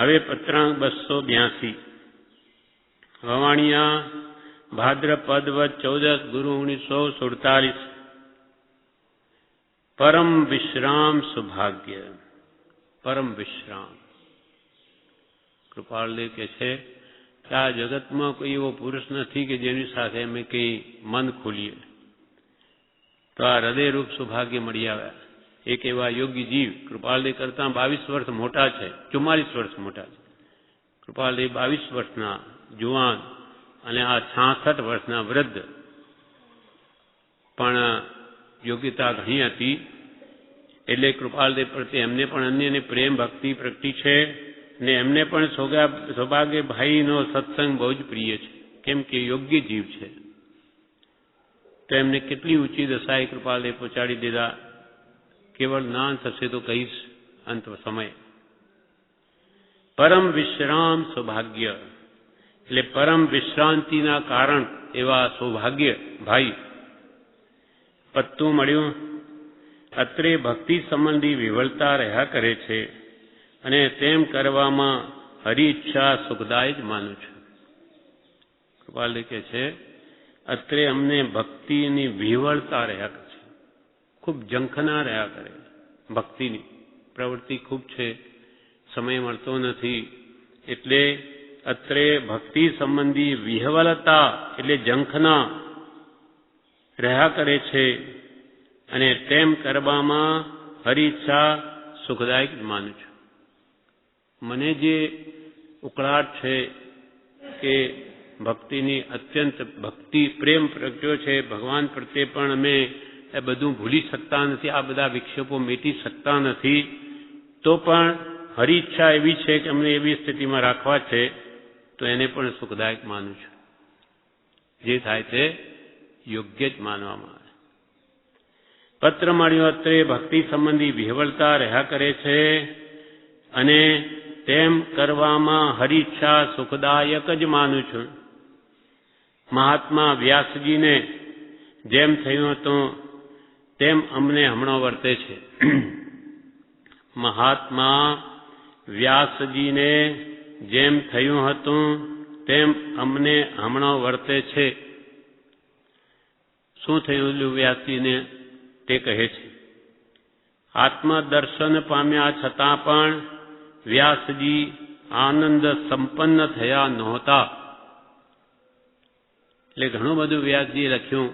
હવે પત્રાંક 282 વવાણિયા ભાદ્રપદ વદ 14 ગુરુ 1947 પરમ વિશ્રામ સૌભાગ્ય. પરમ વિશ્રામ. કૃપાળદેવ કે છે કે આ જગતમાં કોઈ એવો પુરુષ નથી કે જેની સાથે અમે કંઈ મન ખોલીએ તો આ હૃદયરૂપ સૌભાગ્ય મળી આવ્યા. એક એવા યોગી જીવ કૃપાળદેવ કરતા 22 વર્ષ મોટા છે, 44 વર્ષ મોટા છે. કૃપાળદેવ 22 વર્ષના જુવાન અને આ 66 વર્ષના વૃદ્ધ, પણ યોગ્યતા ઘણી હતી. એટલે કૃપાળદેવ પ્રત્યે એમને પણ અન્યને પ્રેમ ભક્તિ પ્રગટી છે ને એમને પણ સૌભાગ્યભાઈનો સત્સંગ બહુ જ પ્રિય છે, કેમ કે યોગ્ય જીવ છે. તો એમને કેટલી ઊંચી દશાએ કૃપાળદેવ પહોંચાડી દીધા. કેવળ જ્ઞાન થશે તો કહીશ અંત સમય. પરમ વિશ્રામ સૌભાગ્ય એટલે પરમ વિશ્રાંતિના કારણ એવા સૌભાગ્ય ભાઈ. પત્તું મળ્યું. અત્રે ભક્તિ સંબંધી વિવલતા રહ્યા કરે છે અને તેમ કરવામાં હરિઈચ્છા સુખદાય જ માનું છું. કૃપાલદેવ કહે છે અત્રે અમને ભક્તિની વિહવળતા રહ્યા કરે છે, ખૂબ ઝંખના રહ્યા કરે. ભક્તિની પ્રવૃત્તિ ખૂબ છે, સમય મળતો નથી. એટલે અત્રે ભક્તિ સંબંધી વિહવલતા એટલે ઝંખના રહ્યા કરે છે અને તેમ કરવામાં હરિઈચ્છા સુખદાયક માનું છું. મને જે ઉકળાટ છે કે ભક્તિની અત્યંત ભક્તિ પ્રેમ પ્રગટ્યો છે ભગવાન પ્રત્યે, પણ અમે એ બધું ભૂલી શકતા નથી, આ બધા વિક્ષેપો મેટી શકતા નથી. તો પણ હરિઈચ્છા એવી છે કે અમને એવી સ્થિતિમાં રાખવા છે, તો એને પણ સુખદાયક માનું છું. જે થાય તે યોગ્ય જ માનવામાં આવે. પત્ર મળ્યો. અત્રે ભક્તિ સંબંધી વિહવળતા રહ્યા કરે છે અને તેમ કરવામાં હરિઈચ્છા સુખદાયક જ માનું છું. મહાત્મા વ્યાસજીને જેમ થયું હતું તેમ અમને હમણાં વર્તે છે. મહાત્મા વ્યાસજીને જેમ થયું હતું તેમ અમને હમણાં વર્તે છે. શું થયું વ્યાસજીને તે કહે છે. આત્મદર્શન પામ્યા છતાં પણ વ્યાસજી આનંદ સંપન્ન થયા નહોતા. એટલે ઘણું બધું વ્યાસજીએ લખ્યું.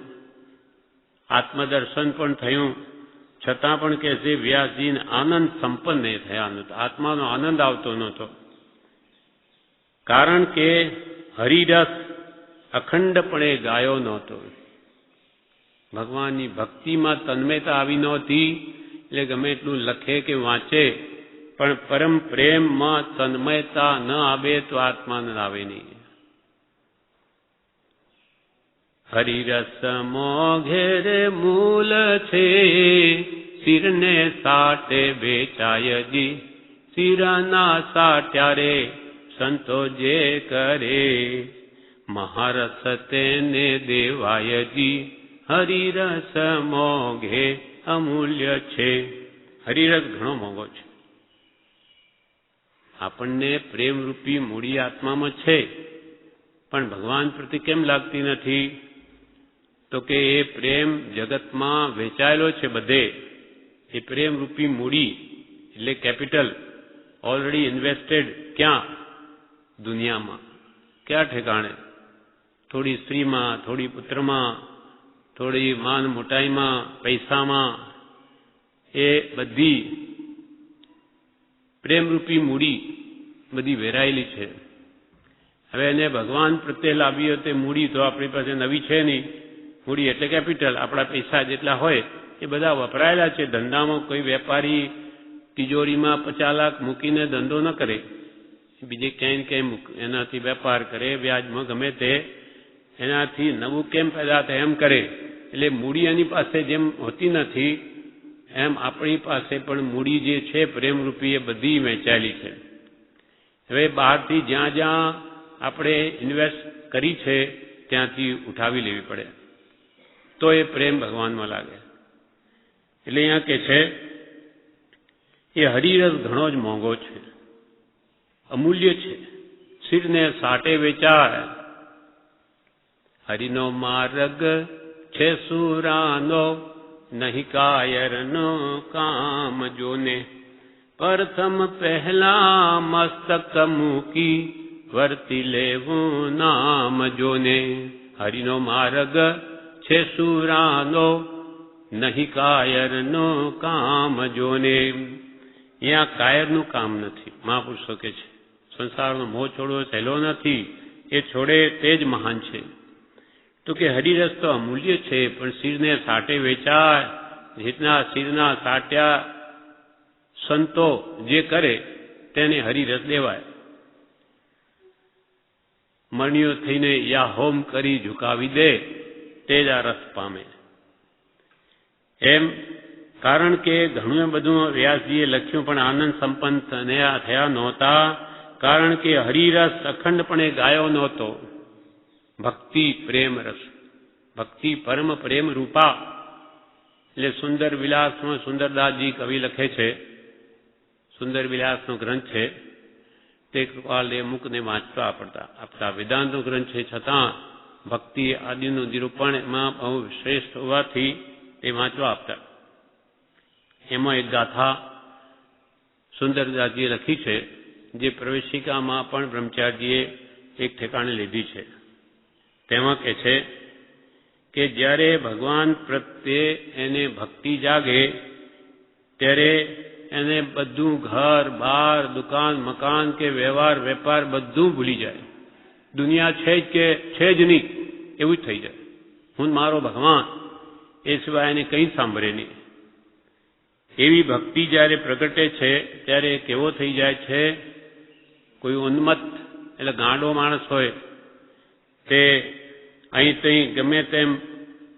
આત્મદર્શન પણ થયું છતાં પણ કે છે વ્યાસજીને આનંદ સંપન્ન નહીં થયા નહોતા, આત્માનો આનંદ આવતો નહોતો. કારણ કે હરિરસ અખંડપણે ગાયો નહોતો. ભગવાનની ભક્તિમાં તન્મયતા આવી નહોતી. એટલે ગમે એટલું લખે કે વાંચે પણ પરમ પ્રેમમાં તન્મયતા ન આવે તો આત્માનંદ આવે નહીં. હરિરસ મોઘેરે મૂલ છે, શિરને સાટે વેચાયજી, શિરના સાટ્યારે સંતો જે કરે, મહારસ તેને દેવાયજી, હરિરસ મોઘે અમૂલ્ય છે. હરિરસ ઘણો મોંઘો છે. આપણને પ્રેમરૂપી મૂડી આત્મામાં છે, પણ ભગવાન પ્રતિ કેમ લાગતી નથી? તો કે એ પ્રેમ જગતમાં વેચાયેલો છે બધે. એ પ્રેમરૂપી મૂડી એટલે કેપિટલ ઓલરેડી ઇન્વેસ્ટેડ ક્યાં? દુનિયામાં. ક્યાં ઠેકાણે? થોડી સ્ત્રીમાં, થોડી પુત્રમાં, થોડી માન મોટાઈમાં, પૈસામાં. એ બધી પ્રેમરૂપી મૂડી બધી વેરાયેલી છે. હવે એને ભગવાન પ્રત્યે લાવીએ તો મૂડી તો આપણી પાસે નવી છે નહીં. મૂડી એટલે કેપિટલ. આપણા પૈસા જેટલા હોય એ બધા વપરાયેલા છે. ધંધામાં કોઈ વેપારી તિજોરીમાં 50 લાખ મૂકીને ધંધો ન કરે, બીજે ક્યાંય ક્યાંય એનાથી વેપાર કરે, વ્યાજમાં ગમે તે એનાથી નવું કેમ પેદા થાય એમ કરે. એટલે મૂડી એની પાસે જેમ હોતી નથી એમ આપણી પાસે પણ મૂડી જે છે પ્રેમરૂપી એ બધી વહેંચાયેલી છે. હવે બહારથી જ્યાં જ્યાં આપણે ઇન્વેસ્ટ કરી છે ત્યાંથી ઉઠાવી લેવી પડે તો એ પ્રેમ ભગવાનમાં લાગે. એટલે અહીંયા કે છે એ હરિરસ ઘણો જ મોંઘો છે. અમૂલ્ય છે. શિરને સાટે વેચાય. હરિનો માર્ગ છે સુરાનો, નહીં કાયરનો કામ જોને. પ્રથમ પહેલા મસ્તક મૂકી, વર્તી લેવું નામ જોને. હરિનો માર્ગ છે સુરાનો, નહીં કાયરનો કામ જોને. અહીંયા કાયરનું કામ નથી. મહાપુરુષો કે છે સંસારનો મોહ છોડવો સહેલો નથી, એ છોડે તે જ મહાન છે. તો કે હરિરસ તો અમૂલ્ય છે, પણ શિરને સાટે વેચાય. જેટલા શિરના સાટ્યા સંતો જે કરે તેને હરિરસ દેવાય. મરણીઓ થઈને યા હોમ કરી ઝુકાવી દે તે જ આ રસ પામે. એમ કારણ કે ઘણું બધું વ્યાસજીએ લખ્યું, પણ આનંદ સંપન્ન થયા નહોતા. કારણ કે હરિરસ અખંડપણે ગાયો નહોતો. ભક્તિ પ્રેમ રસ, ભક્તિ પરમ પ્રેમ રૂપા. એટલે સુંદર વિલાસમાં સુંદરદાસજી કવિ લખે છે, સુંદર વિલાસનો ગ્રંથ છે, તે કૃપાલે મુકને વાંચવા આપતા વેદાંતનો ગ્રંથ છે, છતાં ભક્તિ આદિનું નિરૂપણ એમાં બહુ શ્રેષ્ઠ હોવાથી તે વાંચવા આપતા. એમાં એક ગાથા સુંદરદાસજીએ લખી છે, જે પ્રવેશિકામાં પણ બ્રહ્મચારીજીએ એક ઠેકાણે લીધી છે. તેમાં કહે છે કે જ્યારે ભગવાન પ્રત્યે એને ભક્તિ જાગે ત્યારે એને બધું ઘર બાર દુકાન મકાન કે વ્યવહાર વેપાર બધું ભૂલી જાય. દુનિયા છે જ કે છે જ નહીં એવું જ થઈ જાય. હું મારો ભગવાન એ સિવાય એને કંઈ સાંભળે નહીં. એવી ભક્તિ જ્યારે પ્રગટે છે ત્યારે કેવો થઈ જાય છે? કોઈ ઉન્મત્ત એટલે ગાંડો માણસ હોય તે અહીં તહીં ગમે તેમ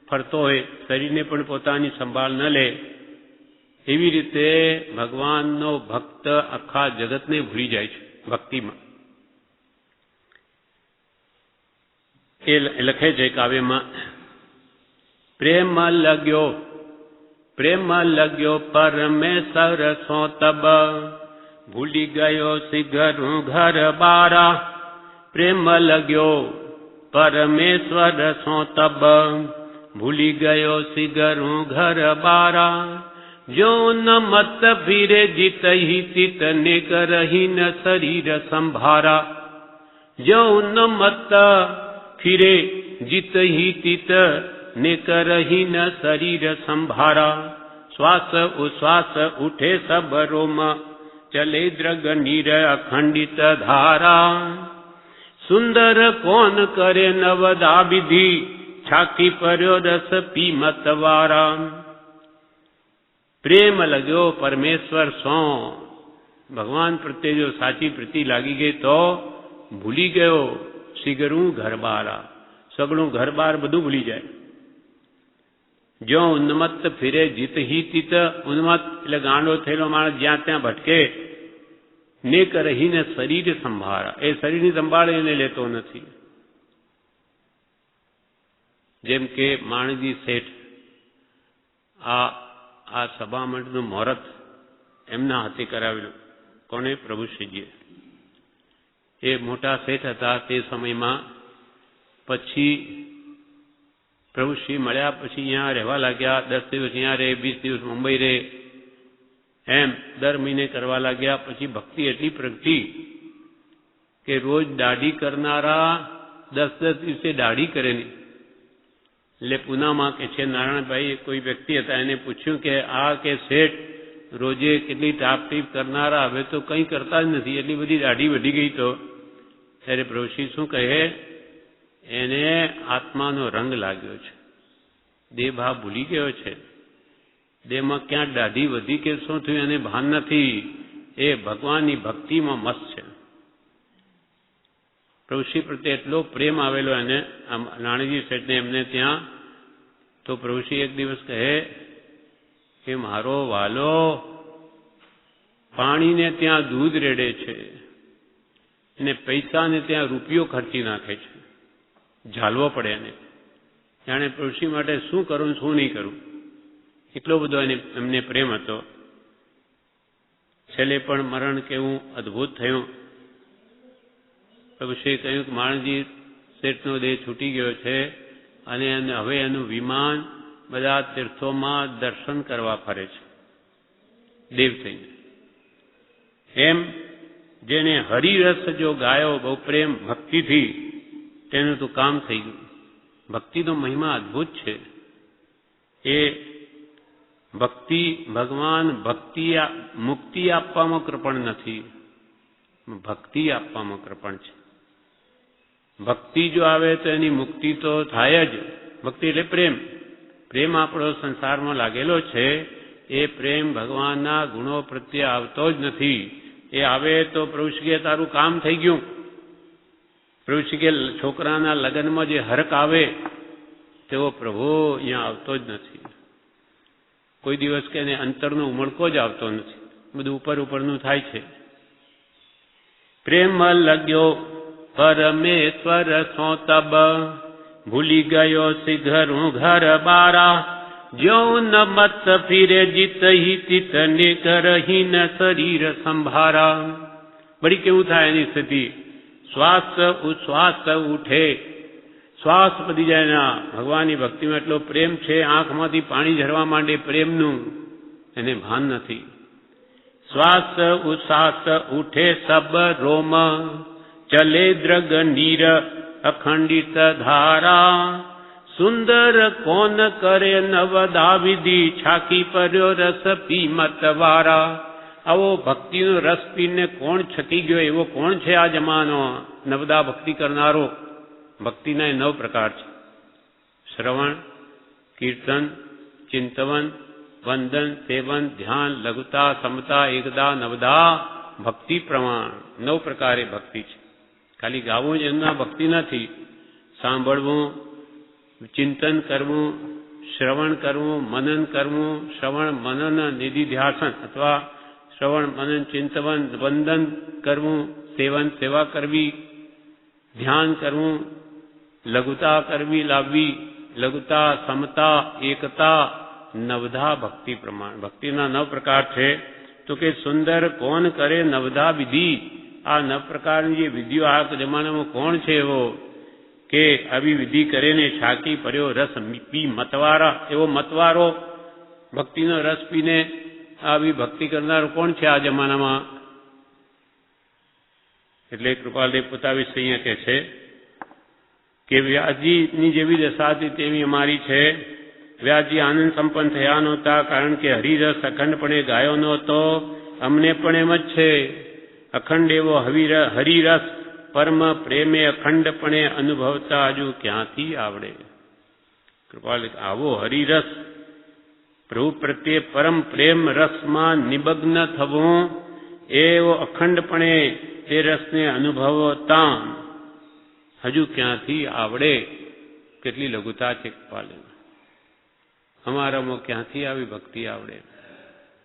ફરતો હોય, શરીરને પણ પોતાની સંભાળ ન લે, એવી રીતે ભગવાનનો ભક્ત આખા જગતને ભૂલી જાય છે ભક્તિમાં. એ લખે છે કાવ્યમાં, પ્રેમ લગ્યો પરમેશ્વર સો તબ, ભૂલી ગયો સિગરું ઘર બારા. પ્રેમ લગ્યો પરમેશ્વર સો તબ, ભૂલી ગયો સિગરું ઘર બારા. જો ન મત ફિરે જીત ही चित ने करही न शरीर संभारा. जो न मत फिरे जीत ही चित ने करही न शरीर संभारा. श्वास उश्वास उठे सब रोम, चले द्रग नीर अखंडित धारा. सुंदर कौन करे नवदा विधि, छाकी पर्यो रस पी मतवारा. પ્રેમ લગ્યો પરમેશ્વર સો, ભગવાન પ્રત્યે જો સાચી પ્રીતિ લાગી ગઈ તો ભૂલી ગયો સિગરું ઘરબારા. સગળું ઘરબાર બધું ભૂલી જાય. જો ઉન્મત્ત ફિરે જીત હી તિત, ઉન્મત્ત એટલે ગાંડો થયેલો માણસ જ્યાં ત્યાં ભટકે, ને કરહીને શરીર સંભાળા, એ શરીરની સંભાળ એને લેતો નથી. જેમ કે માણજી શેઠ આ સભા મંડળનું મુહૂર્ત એમના હાથે કરાવેલું. કોને? પ્રભુશ્રીજીએ. એ મોટા શેઠ હતા તે સમયમાં. પછી પ્રભુશ્રી મળ્યા પછી અહીંયા રહેવા લાગ્યા. 10 દિવસ અહીંયા રહે, 20 દિવસ મુંબઈ રહે, એમ દર મહિને કરવા લાગ્યા. પછી ભક્તિ એટલી પ્રગટી કે રોજ દાઢી કરનારા 10 દિવસે દાઢી કરે નહીં. એટલે પૂનામાં કે છે નારાયણભાઈ કોઈ વ્યક્તિ હતા, એને પૂછ્યું કે આ કે શેઠ રોજે કેટલી ટાપટીપ કરનારા, હવે તો કંઈ કરતા જ નથી, એટલી બધી દાઢી વધી ગઈ. તો ત્યારે પ્રભુશ્રી શું કહે? એને આત્માનો રંગ લાગ્યો છે, દેહ ભાવ ભૂલી ગયો છે. દેહમાં ક્યાં દાઢી વધી કે શું થયું એને ભાન નથી. એ ભગવાનની ભક્તિમાં મસ્ત છે. પ્રભુશ્રી પ્રત્યે એટલો પ્રેમ આવેલો એને, નાણીજી શેઠને એમને ત્યાં. તો પ્રભુશ્રી એક દિવસ કહે કે મારો વાલો પાણીને ત્યાં દૂધ રેડે છે અને પૈસાને ત્યાં રૂપિયો ખર્ચી નાખે છે, ઝાલવો પડે એને. જાણે પ્રભુશ્રી માટે શું કરું શું નહીં કરું, એટલો બધો એમને પ્રેમ હતો. છેલ્લે પણ મરણ કેવું અદભુત થયું પ્રભુશ્રીએ કહ્યું કે માણજી શેઠનો દેહ છૂટી ગયો છે અને હવે એનું વિમાન બધા તીર્થોમાં દર્શન કરવા ફરે છે દેવ થઈને. એમ જેને હરિરસ જો ગાયો બહુ પ્રેમ ભક્તિથી, તેનું તો કામ થઈ ગયું. ભક્તિનો મહિમા અદ્ભુત છે. એ ભક્તિ ભગવાન મુક્તિ આપવામાં કૃપણ નથી, ભક્તિ આપવામાં કૃપણ છે. ભક્તિ જો આવે તો એની મુક્તિ તો થાય જ. ભક્તિ એટલે પ્રેમ. પ્રેમ આપણો સંસારમાં લાગેલો છે, એ પ્રેમ ભગવાનના ગુણો પ્રત્યે આવતો જ નથી. એ આવે તો પ્રભુશ્રી કે તારું કામ થઈ ગયું. પ્રભુશ્રી કે છોકરાના લગ્નમાં જે હરખ આવે તેવો પ્રભુ અહીંયા આવતો જ નથી. કોઈ દિવસ કે એને અંતરનો ઉમળકો જ આવતો નથી. બધું ઉપર ઉપરનું થાય છે. પ્રેમ લગ્યો પરમેશ્વર સો તબ, ભૂલી ગયો શીઘરું ઘર બારા, જ્યો ન મત ફિરે જીત હિત ને કરહી ન શરીર સંભારા. બળી કેવું થાય એની સ્થિતિ? શ્વાસ ઉચ્છ્વાસ ઉઠે, શ્વાસ પડી જાય ના. ભગવાનની ભક્તિમાં એટલો પ્રેમ છે, આંખમાંથી પાણી ઝરવા માંડે પ્રેમનું, એને ભાન નથી. શ્વાસ ઉચ્છ્વાસ ઉઠે સબ રોમ, ચલે દ્રગ નીર અખંડિત ધારા, સુંદર કોન કરે નવદા વિધિ, છાકી પરયો રસ પી મતવારા. આવો ભક્તિનો રસ પીને કોણ છકી ગયો એવો કોણ છે આ જમાનો? નવદા ભક્તિ કરનારો. ભક્તિના 9 પ્રકાર છે: શ્રવણ, કીર્તન, ચિંતવન, વંદન, સેવન, ધ્યાન, લઘુતા, સમતા, એકદા, નવદા, ભક્તિ પ્રમાણ. 9 પ્રકારે ભક્તિ છે. ખાલી ગાવું જ એમના ભક્તિ નથી. સાંભળવું, ચિંતન કરવું, શ્રવણ કરવું, મનન કરવું, શ્રવણ મનન નિધિધ્યાસન અથવા શ્રવણ મનન ચિંતવન વંદન કરવું, સેવન સેવા કરવી, ધ્યાન કરવું, લઘુતા કરવી લાવવી, લઘુતા, સમતા, એકતા, નવધા ભક્તિ પ્રમાણ. ભક્તિના 9 પ્રકાર છે. તો કે સુંદર કોણ કરે નવધા વિધિ. આ 9 પ્રકારની જે વિધિઓ આ જમાનામાં કોણ છે એવો કે આવી વિધિ કરે ને છાકી પડ્યો રસ પી મતવારા. એવો મતવારો ભક્તિનો રસ પીને આવી ભક્તિ કરનારો કોણ છે આ જમાનામાં? એટલે કૃપાલદેવ પોતા વિશે અહીંયા કહે છે કે વ્યાસજીની જેવી દશા હતી તેવી અમારી છે. વ્યાસજી આનંદ સંપન્ન થયા નહોતા, કારણ કે હરિરસ અખંડપણે ગાયો નહોતો. અમને પણ એમ જ છે. અખંડ એવો હરિરસ પરમ પ્રેમે અખંડપણે અનુભવતા હજુ ક્યાંથી આવડે? કૃપાલ આવો હરિરસ પ્રભુ પ્રત્યે પરમ પ્રેમ રસમાં નિમગ્ન થવું, એવો અખંડપણે એ રસને અનુભવતા હજુ ક્યાંથી આવડે? કેટલી લઘુતા છે કૃપાલ. અમારામાં ક્યાંથી આવી ભક્તિ આવડે?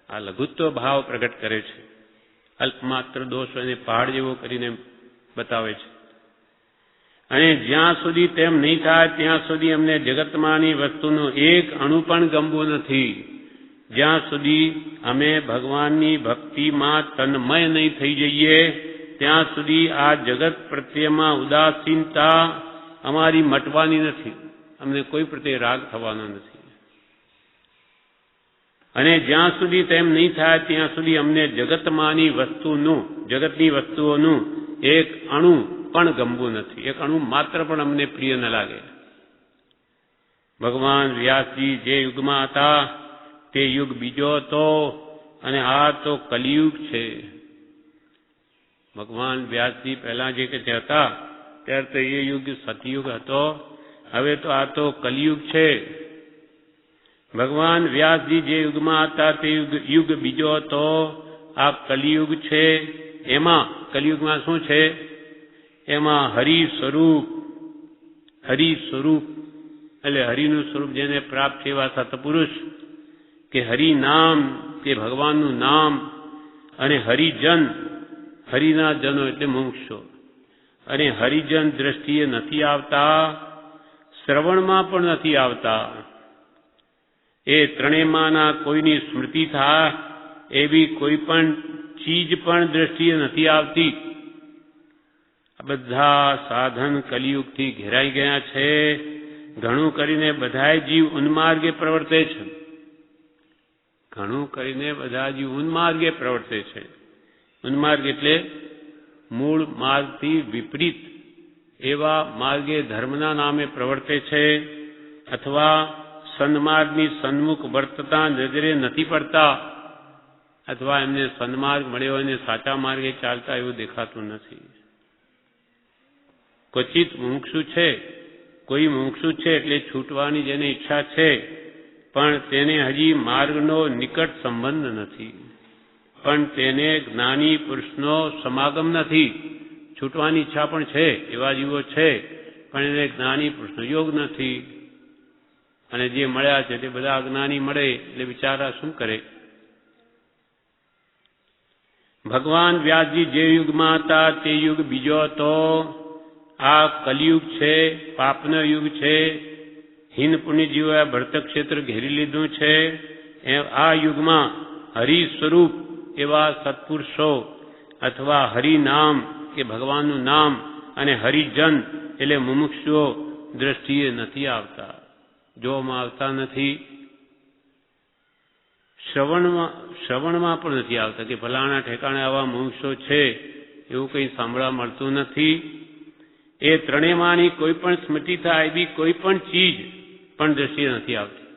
આ લઘુત્વ ભાવ પ્રગટ કરે છે. અલ્પમાત્ર દોષ એને પહાડ જેવો કરીને બતાવે છે. અને જ્યાં સુધી તેમ નહીં થાય ત્યાં સુધી અમને જગતમાંની વસ્તુનું એક અણુ પણ ગમવું નથી. જ્યાં સુધી અમે ભગવાનની ભક્તિમાં તન્મય નહીં થઈ જઈએ ત્યાં સુધી આ જગત પ્રત્યેમાં ઉદાસીનતા અમારી મટવાની નથી. અમને કોઈ પ્રત્યે રાગ થવાનો નથી. અને જ્યાં સુધી તેમ નહીં થાય ત્યાં સુધી અમને જગતમાંની જગતની વસ્તુઓનું એક અણુ પણ ગમવું નથી. એક અણુ માત્ર પણ અમને પ્રિય ન લાગે. ભગવાન વ્યાસજી જે યુગમાં હતા તે યુગ બીજો હતો અને આ તો કલિયુગ છે. ભગવાન વ્યાસજી પહેલા જે કે હતા ત્યારે તો એ યુગ સતયુગ હતો. હવે તો આ તો કલિયુગ છે. ભગવાન વ્યાસજી જે યુગમાં હતા તે યુગ બીજો હતો. આ કલિયુગ છે. એમાં કલિયુગમાં શું છે? એમાં હરિ સ્વરૂપ એટલે હરિનું સ્વરૂપ જેને પ્રાપ્ત છે એવા સત્પુરુષ કે હરિ નામ કે ભગવાનનું નામ અને હરિજન, હરિના જનો એટલે મુમુક્ષો, અને હરિજન દ્રષ્ટિએ નથી આવતા, શ્રવણમાં પણ નથી આવતા. એ ત્રણેયમાંના કોઈની સ્મૃતિ થાય એવી કોઈ પણ ચીજ પણ દ્રષ્ટિએ નથી આવતી. બધા સાધન કલિયુગથી ઘેરાઈ ગયા છે. ઘણું કરીને બધાય જીવ ઉન્માર્ગે પ્રવર્તે છે. ઘણું કરીને બધા જીવ ઉન્માર્ગે પ્રવર્તે છે. ઉન્માર્ગ એટલે મૂળ માર્ગથી વિપરીત એવા માર્ગે ધર્મના નામે પ્રવર્તે છે, અથવા સન્માર્ગની સન્મુખ વર્તતા નજરે નથી પડતા, અથવા એમને સન્માર્ગ મળ્યો અને સાચા માર્ગે ચાલતા એવું દેખાતું નથી. ક્વચિત મુમુક્ષુ છે, કોઈ મુમુક્ષુ છે એટલે છૂટવાની જેને ઈચ્છા છે, પણ તેને હજી માર્ગનો નિકટ સંબંધ નથી, પણ તેને જ્ઞાની પુરુષનો સમાગમ નથી. છૂટવાની ઈચ્છા પણ છે, એવા જીવો છે, પણ એને જ્ઞાની પુરુષનો યોગ નથી. અને જે મળ્યા છે તે બધા અજ્ઞાની મળે એટલે બિચારા શું કરે? ભગવાન વ્યાસજી જે યુગમાં હતા તે યુગ બીજો હતો. આ કલિયુગ છે, પાપનો યુગ છે. હીન પુણ્ય જીવોએ ભરત ક્ષેત્ર ઘેરી લીધું છે. આ યુગમાં હરિ સ્વરૂપ એવા સત્પુરુષો અથવા હરિનામ કે ભગવાનનું નામ અને હરિજન એટલે મુમુક્ષુઓ દ્રષ્ટિએ નથી આવતા, જોવામાં આવતા નથી. શ્રવણમાં પણ નથી આવતા કે ફલાણા ઠેકાણે આવા મુમુક્ષુઓ છે એવું કંઈ સાંભળવા મળતું નથી. એ ત્રણેયમાંની કોઈ પણ સ્મૃતિ થાય એવી કોઈ પણ ચીજ પણ દ્રષ્ટિએ નથી આવતી.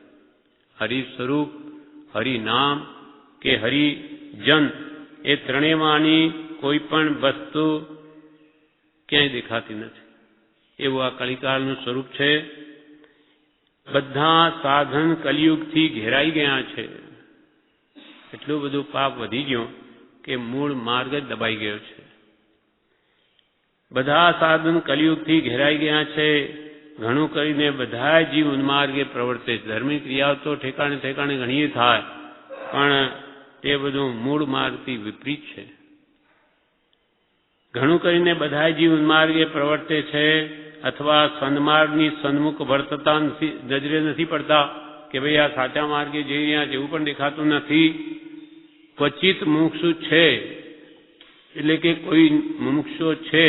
હરિ સ્વરૂપ, હરિનામ કે હરિજન એ ત્રણેયમાંની કોઈ પણ વસ્તુ ક્યાંય દેખાતી નથી. એવું આ કલિકાળનું સ્વરૂપ છે. બધા સાધન કલિયુગથી ઘેરાઈ ગયા છે. એટલું બધું પાપ વધી ગયું કે મૂળ માર્ગ જ દબાઈ ગયો છે. બધા સાધન કલિયુગથી ઘેરાઈ ગયા છે. ઘણું કરીને બધા જીવ ઉન્માર્ગે પ્રવર્તે છે. ધાર્મિક ક્રિયાઓ તો ઠેકાણે ઠેકાણે ઘણી થાય, પણ તે બધું મૂળ માર્ગથી વિપરીત છે. ઘણું કરીને બધા જીવ ઉન્માર્ગે પ્રવર્તે છે, અથવા સન્માર્ગની સન્મુખ વર્તતા નજરે નથી પડતા કે ભાઈ આ સાચા માર્ગે જઈ રહ્યા છે એવું પણ દેખાતું નથી. ક્વચિત મુમુક્ષુ છે એટલે કે કોઈ મુમુક્ષુ છે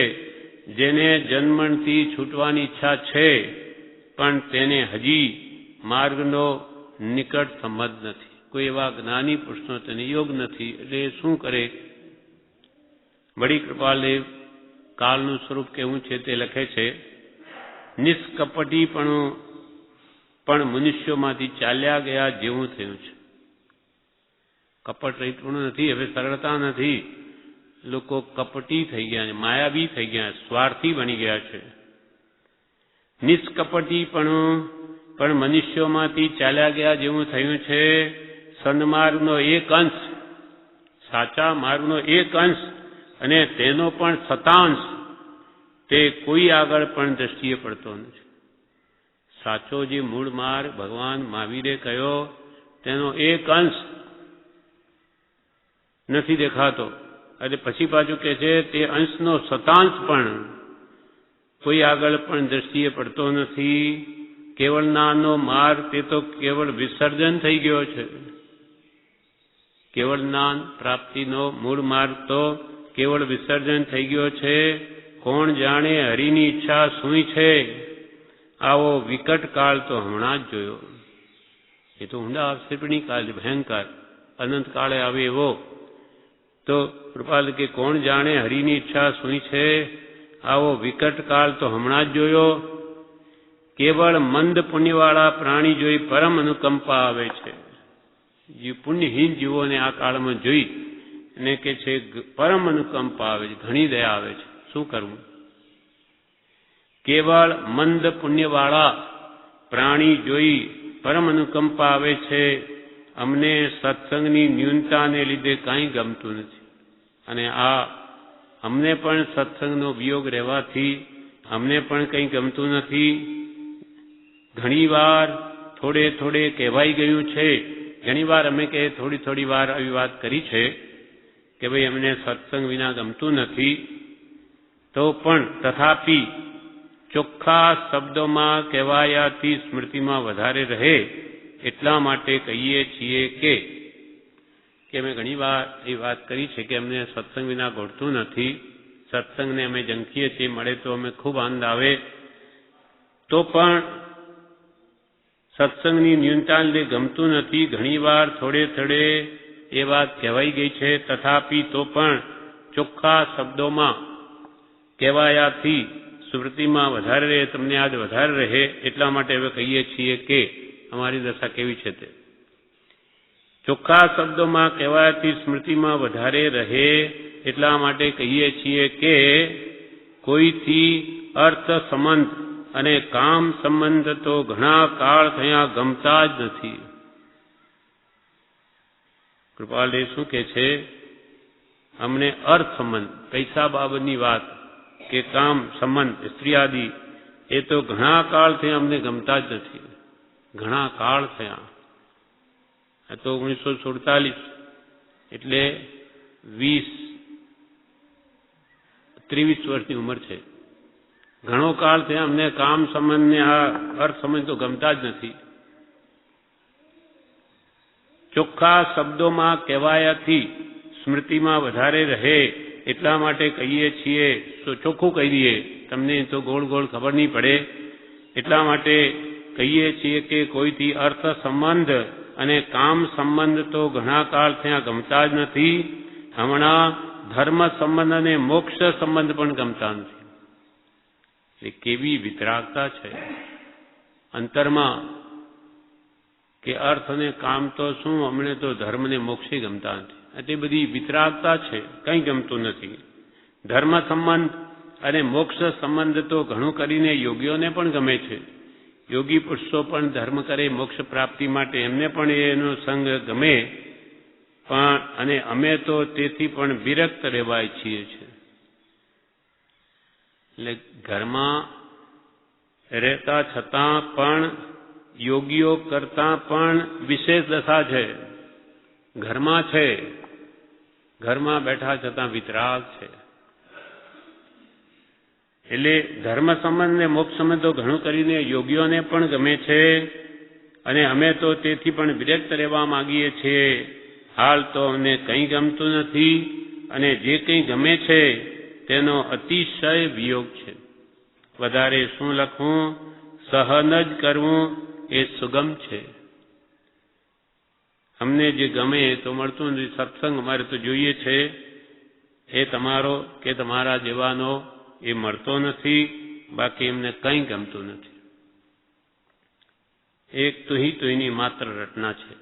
જેને જન્મથી છૂટવાની ઈચ્છા છે, પણ તેને હજી માર્ગનો નિકટ સંબંધ નથી. કોઈ એવા જ્ઞાની પુરુષનો તેને યોગ નથી. એટલે શું કરે? બડી કૃપાલદેવ કાળનું સ્વરૂપ કેવું છે તે લખે છે. નિષ્કપટીપણું પણ મનુષ્યોમાંથી ચાલ્યા ગયા જેવું થયું છે. કપટ રહિતપણું નથી, હવે સરળતા નથી. લોકો કપટી થઈ ગયા, માયાવી થઈ ગયા, સ્વાર્થી બની ગયા છે. નિષ્કપટીપણું પણ મનુષ્યોમાંથી ચાલ્યા ગયા જેવું થયું છે. સન્માર્ગનો એક અંશ, સાચા માર્ગનો એક અંશ અને તેનો પણ શતાંશ તે કોઈ આગળ પણ દ્રષ્ટિએ પડતો નથી. સાચો જે મૂળ માર્ગ ભગવાન મહાવીરે કહ્યો તેનો એક અંશ નથી દેખાતો. અને પછી પાછું કહે છે તે અંશનો શતાંશ પણ કોઈ આગળ પણ દ્રષ્ટિએ પડતો નથી. કેવળ નાનો માર્ગ તે તો કેવળ વિસર્જન થઈ ગયો છે. કેવળ જ્ઞાન પ્રાપ્તિનો મૂળ માર્ગ તો કેવળ વિસર્જન થઈ ગયો છે. કોણ જાણે હરિની ઈચ્છા શું છે? આવો વિકટ કાળ તો હમણાં જ જોયો. એ તો ઊંડા અવસર્પિણી કાળ, ભયંકર અનંત કાળે આવે એવો. તો કૃપાલ કે કોણ જાણે હરિની ઈચ્છા શું છે? આવો વિકટ કાળ તો હમણાં જ જોયો. કેવળ મંદ પુણ્યવાળા પ્રાણી જોઈ પરમ અનુકંપા આવે છે. જે પુણ્યહીન જીવોને આ કાળમાં જોઈ અને કે છે પરમ અનુકંપા આવે છે, ઘણી દયા આવે છે. શું કરવું? કેવળ મંદ પુણ્યવાળા પ્રાણી જોઈ પરમ અનુકંપા આવે છે. અમને સત્સંગની ન્યૂનતાને લીધે કાંઈ ગમતું નથી, અને આ અમને પણ સત્સંગનો વિયોગ રહેવાથી અમને પણ કંઈ ગમતું નથી. ઘણીવાર થોડે થોડે કહેવાઈ ગયું છે. ઘણીવાર અમે કે થોડી થોડી વાર આવી વાત કરી છે કે ભાઈ અમને સત્સંગ વિના ગમતું નથી. તો પણ તથાપી ચોખ્ખા શબ્દોમાં કહેવાયાથી સ્મૃતિમાં વધારે રહે એટલા માટે કહીએ છીએ કે અમે ઘણી વાર એ વાત કરી છે કે અમને સત્સંગ વિના ગોળતું નથી. સત્સંગને અમે ઝંખીએ છીએ, મળે તો અમે ખૂબ આનંદ આવે, તો પણ સત્સંગની ન્યૂનતા લીધે ગમતું નથી. ઘણીવાર થોડે થોડે એ વાત કહેવાઈ ગઈ છે, તથાપિ તો પણ ચોખ્ખા શબ્દોમાં કહેવાયાથી સ્મૃતિમાં વધારે રહે, તમને યાદ વધારે રહે, એટલા માટે હવે કહીએ છીએ કે અમારી દશા કેવી છે તે. ચોખ્ખા શબ્દોમાં કહેવાયાથી સ્મૃતિમાં વધારે રહે એટલા માટે કહીએ છીએ કે કોઈથી અર્થ સંબંધ અને કામ સંબંધ તો ઘણા કાળ થયા ગમતા જ નથી. કૃપાલદેવ શું કે છે, અમને અર્થ સંબંધ, પૈસા બાબતની વાત કે કામ સંબંધ સ્ત્રી આદિ એ તો ઘણા કાળ થયા અમને ગમતા જ નથી. ઘણા કાળ થયા. આ તો 1947 એટલે 23 વર્ષની ઉંમર છે. ઘણો કાળ થયા અમને કામ સંબંધને આ અર્થ સંબંધ તો ગમતા જ નથી. ચોખ્ખા શબ્દોમાં કહેવાયાથી સ્મૃતિમાં વધારે રહે એટલા માટે કહીએ છીએ, તો ચોખ્ખું કહી દઈએ, તમને તો ગોળ ગોળ ખબર નહીં પડે, એટલા માટે કહીએ છીએ કે કોઈથી અર્થ સંબંધ અને કામ સંબંધ તો ઘણા કાળ થયા ગમતા જ નથી. હમણાં ધર્મ સંબંધ અને મોક્ષ સંબંધ પણ ગમતા નથી. એ કેવી વિતરાગતા છે અંતરમાં કે અર્થ અને કામ તો શું, અમને તો ધર્મ ને મોક્ષે ગમતા નથી. એટલી બધી વિતરાગતા છે, કંઈ ગમતું નથી. ધર્મ સંબંધ અને મોક્ષ સંબંધ તો ઘણું કરીને યોગીઓને પણ ગમે છે. યોગી પુરુષો પણ ધર્મ કરે મોક્ષ પ્રાપ્તિ માટે, એમને પણ એનો સંગ ગમે, પણ અને અમે તો તેથી પણ વિરક્ત રહેવાય છીએ છે. એટલે ઘરમાં રહેતા છતાં પણ યોગીઓ કરતાં પણ વિશેષ દશા છે. ઘરમાં છે, ઘરમાં બેઠા છતાં વિતરાગ છે. એટલે ધર્મ સંબંધ ને મોક્ષ સંબંધ તો ઘણું કરીને યોગીઓને પણ ગમે છે, અને અમે તો તેથી પણ વિરક્ત રહેવા માંગીએ છીએ. હાલ તો અમને કંઈ ગમતું નથી, અને જે કંઈ ગમે છે તેનો અતિશય વિયોગ છે. વધારે શું લખવું, સહન જ કરવું એ સુગમ છે. અમને જે ગમે તો મળતું નથી. સત્સંગ અમારે તો જોઈએ છે, એ તમારો કે તમારા જેવાનો એ મળતો નથી. બાકી એમને કંઈ ગમતું નથી. એક તુહીની માત્ર રચના છે.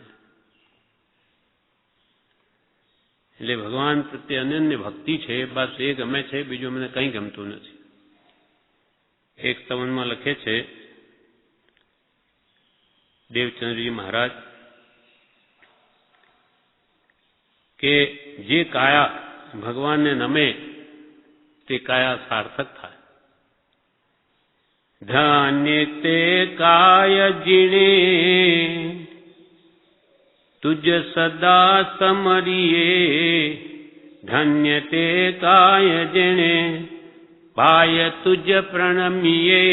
એટલે ભગવાન પ્રત્યે અનન્ય ભક્તિ છે, બસ એ ગમે છે, બીજું મને કંઈ ગમતું નથી. એક સ્તવનમાં લખે છે દેવચંદ્રજી મહારાજ કે જે કાયા ભગવાનને નમે તે કાયા સાર્થક થાય. ધન્ય તે કાય જીણે તુજ સદા સમરીએ, ધન્ય તે કાય જેણે પાય તુજ પ્રણમીએ,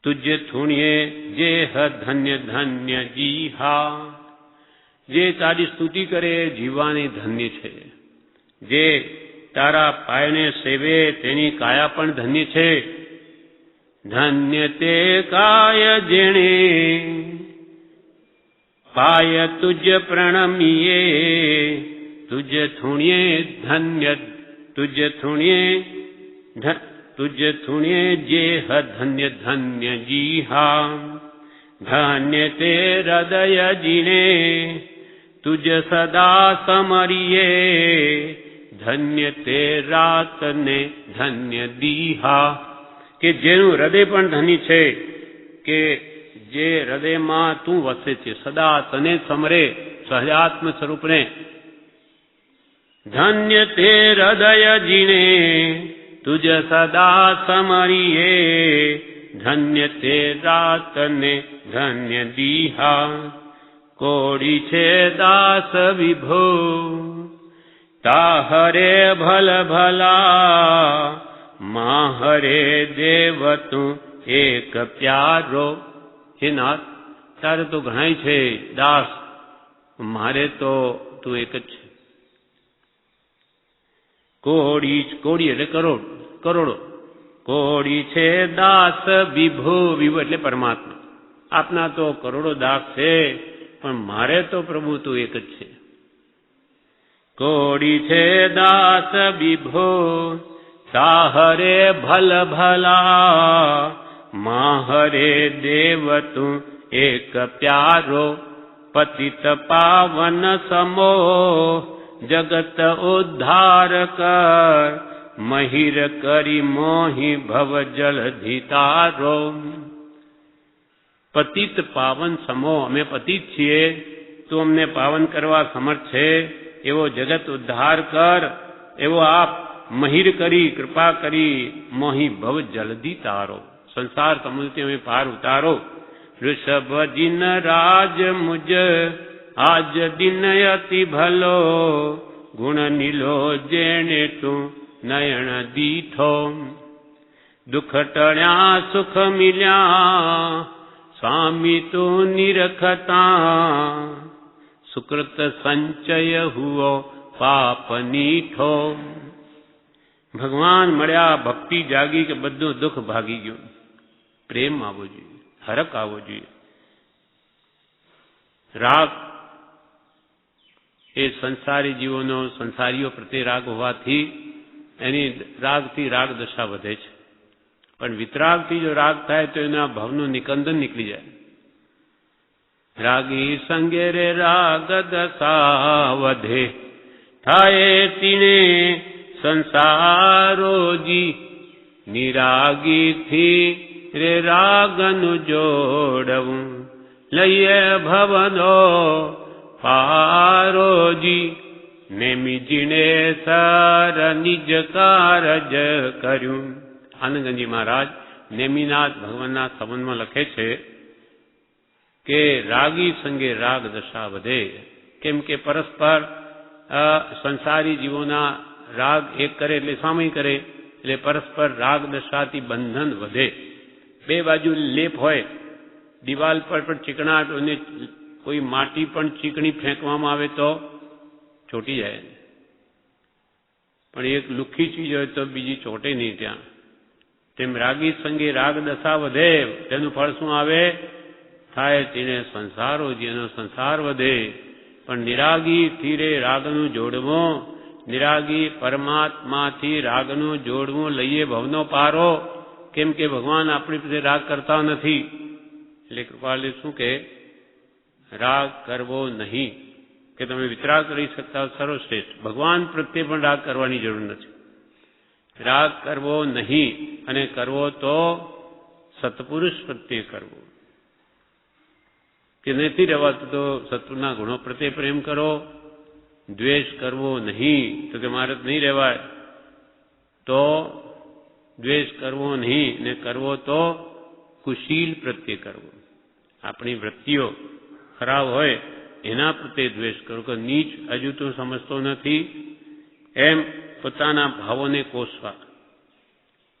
તુજ થુણીએ જે ધન્ય ધન્ય જીહા. જે તારી સ્તુતિ કરે જીવવાની ધન્ય છે. જે તારા પાયને સેવે તેની કાયા પણ ધન્ય છે. ધન્ય તે કાય જેણે પાય તુજ પ્રણમીએ, તુજ થુણીએ ધન્ય તુજ થુણીએ જે ધન્ય ધન્ય જીહા. ધન્ય તે હૃદય જીણે તુજ સદા સમરીએ, ધન્ય તે રાતને ધન્ય દીહા. કે જેનું હૃદય પણ ધન્ય છે, કે જે હૃદયમાં તું વસે છે, સદા તને સમરે સહજાત્મ સ્વરૂપને. ધન્ય તે હૃદય જીણે તુજ સદા સમરીએ, ધન્ય તે રાતને ધન્ય દીહા. કોડી છે દાસ વિભો તાહરે ભલ ભલા, માહરે દેવ તું એક પ્યારો. હે નાથ, તારે તો ઘણાય છે દાસ, મારે તો તું એક જ છે. કોડી એટલે કરોડો. કોડી છે દાસ વિભો, વિભો એટલે પરમાત્મા. આપના તો કરોડો દાસ છે, પણ મારે તો પ્રભુ તો એક જ છે. કોડી છે દાસ વિભો, સાહરે ભલ ભલા, માહરે દેવ તું એક પ્યારો, પતિત પાવન સમો, જગત ઉદ્ધાર કર, મહિર કરી મોહી ભવ જલધિ તારો. પતિત પાવન સમો, અમે પતિત છીએ, તું અમને પાવન કરવા સમર્થ છે, એવો જગત ઉદ્ધાર કર, એવો આપ મહિર કરી, કૃપા કરી, મોહી ભવ જલધિ તારો, સંસાર સમુદ્રથી અમે પાર ઉતારો. ઋષભ જિન રાજ મુજ આજ દિન અતિ ભલો, ગુણ નીલો જેણે તું નયન દીઠો. દુઃખ ટળ્યા સુખ મિલ્યા, સ્વામી તું નિરખતા, સુકૃત સંચય હુઓ પાપ નીઠો. ભગવાન મળ્યા, ભક્તિ જાગી કે બધું દુઃખ ભાગી ગયું. પ્રેમ આવવો જોઈએ, હરખ આવવો જોઈએ. રાગ એ સંસારી જીવોનો, સંસારીઓ પ્રત્યે રાગ હોવાથી એની રાગથી રાગ દશા વધે છે. પણ વિતરાગથી જો રાગ થાય તો એના ભાવનું નિકંદન નીકળી જાય. રાગી સંગે રે રાગ દશા વધે, થાય તીણે સંસારોજી, નિરાગીથી રે રાગનું જોડવું, લઈએ ભવનો પારોજી. નેમી જીણે સર નિજ કારજ કર્યું. આનંદગંજી મહારાજ નેમિનાથ ભગવાનના સંબંધમાં લખે છે કે રાગી સંગે રાગ દશા વધે. કેમ કે પરસ્પર સંસારી જીવોના રાગ એક કરે એટલે સામય કરે, એટલે પરસ્પર રાગ દશાથી બંધન વધે. બે બાજુ લેપ હોય, દિવાલ પર પણ ચીકણાટ, અને કોઈ માટી પણ ચીકણી ફેંકવામાં આવે તો ચોટી જાય, પણ એક લુખ્ખી ચીજ હોય તો બીજી ચોટે નહીં ત્યાં. તેમ રાગી સંગે રાગ દશા વધે, તેનું ફળ શું આવે? થાય તેને સંસારો, જેનો સંસાર વધે. પણ નિરાગી થીરે રાગનું જોડવું, નિરાગી પરમાત્માથી રાગનું જોડવું, લઈએ ભવનો પારો. કેમ કે ભગવાન આપણી પ્રત્યે રાગ કરતા નથી. એટલે કૃપાલુ શું કે રાગ કરવો નહીં, કે તમે વિતરાગ કરી શકતા સર્વશ્રેષ્ઠ. ભગવાન પ્રત્યે પણ રાગ કરવાની જરૂર નથી. રાગ કરવો નહીં, અને કરવો તો સત્પુરુષ પ્રત્યે કરવો. કે નથી રહેવાતું તો સત્પુરના ગુણો પ્રત્યે પ્રેમ કરો. દ્વેષ કરવો નહીં, તો કે મારે નહીં રહેવાય, તો દ્વેષ કરવો નહીં, ને કરવો તો કુશીલ પ્રત્યે કરવો. આપણી વૃત્તિઓ ખરાબ હોય એના પ્રત્યે દ્વેષ કરો, કે નીચ હજુ તું સમજતો નથી, એમ પોતાના ભાવોને કોસવા,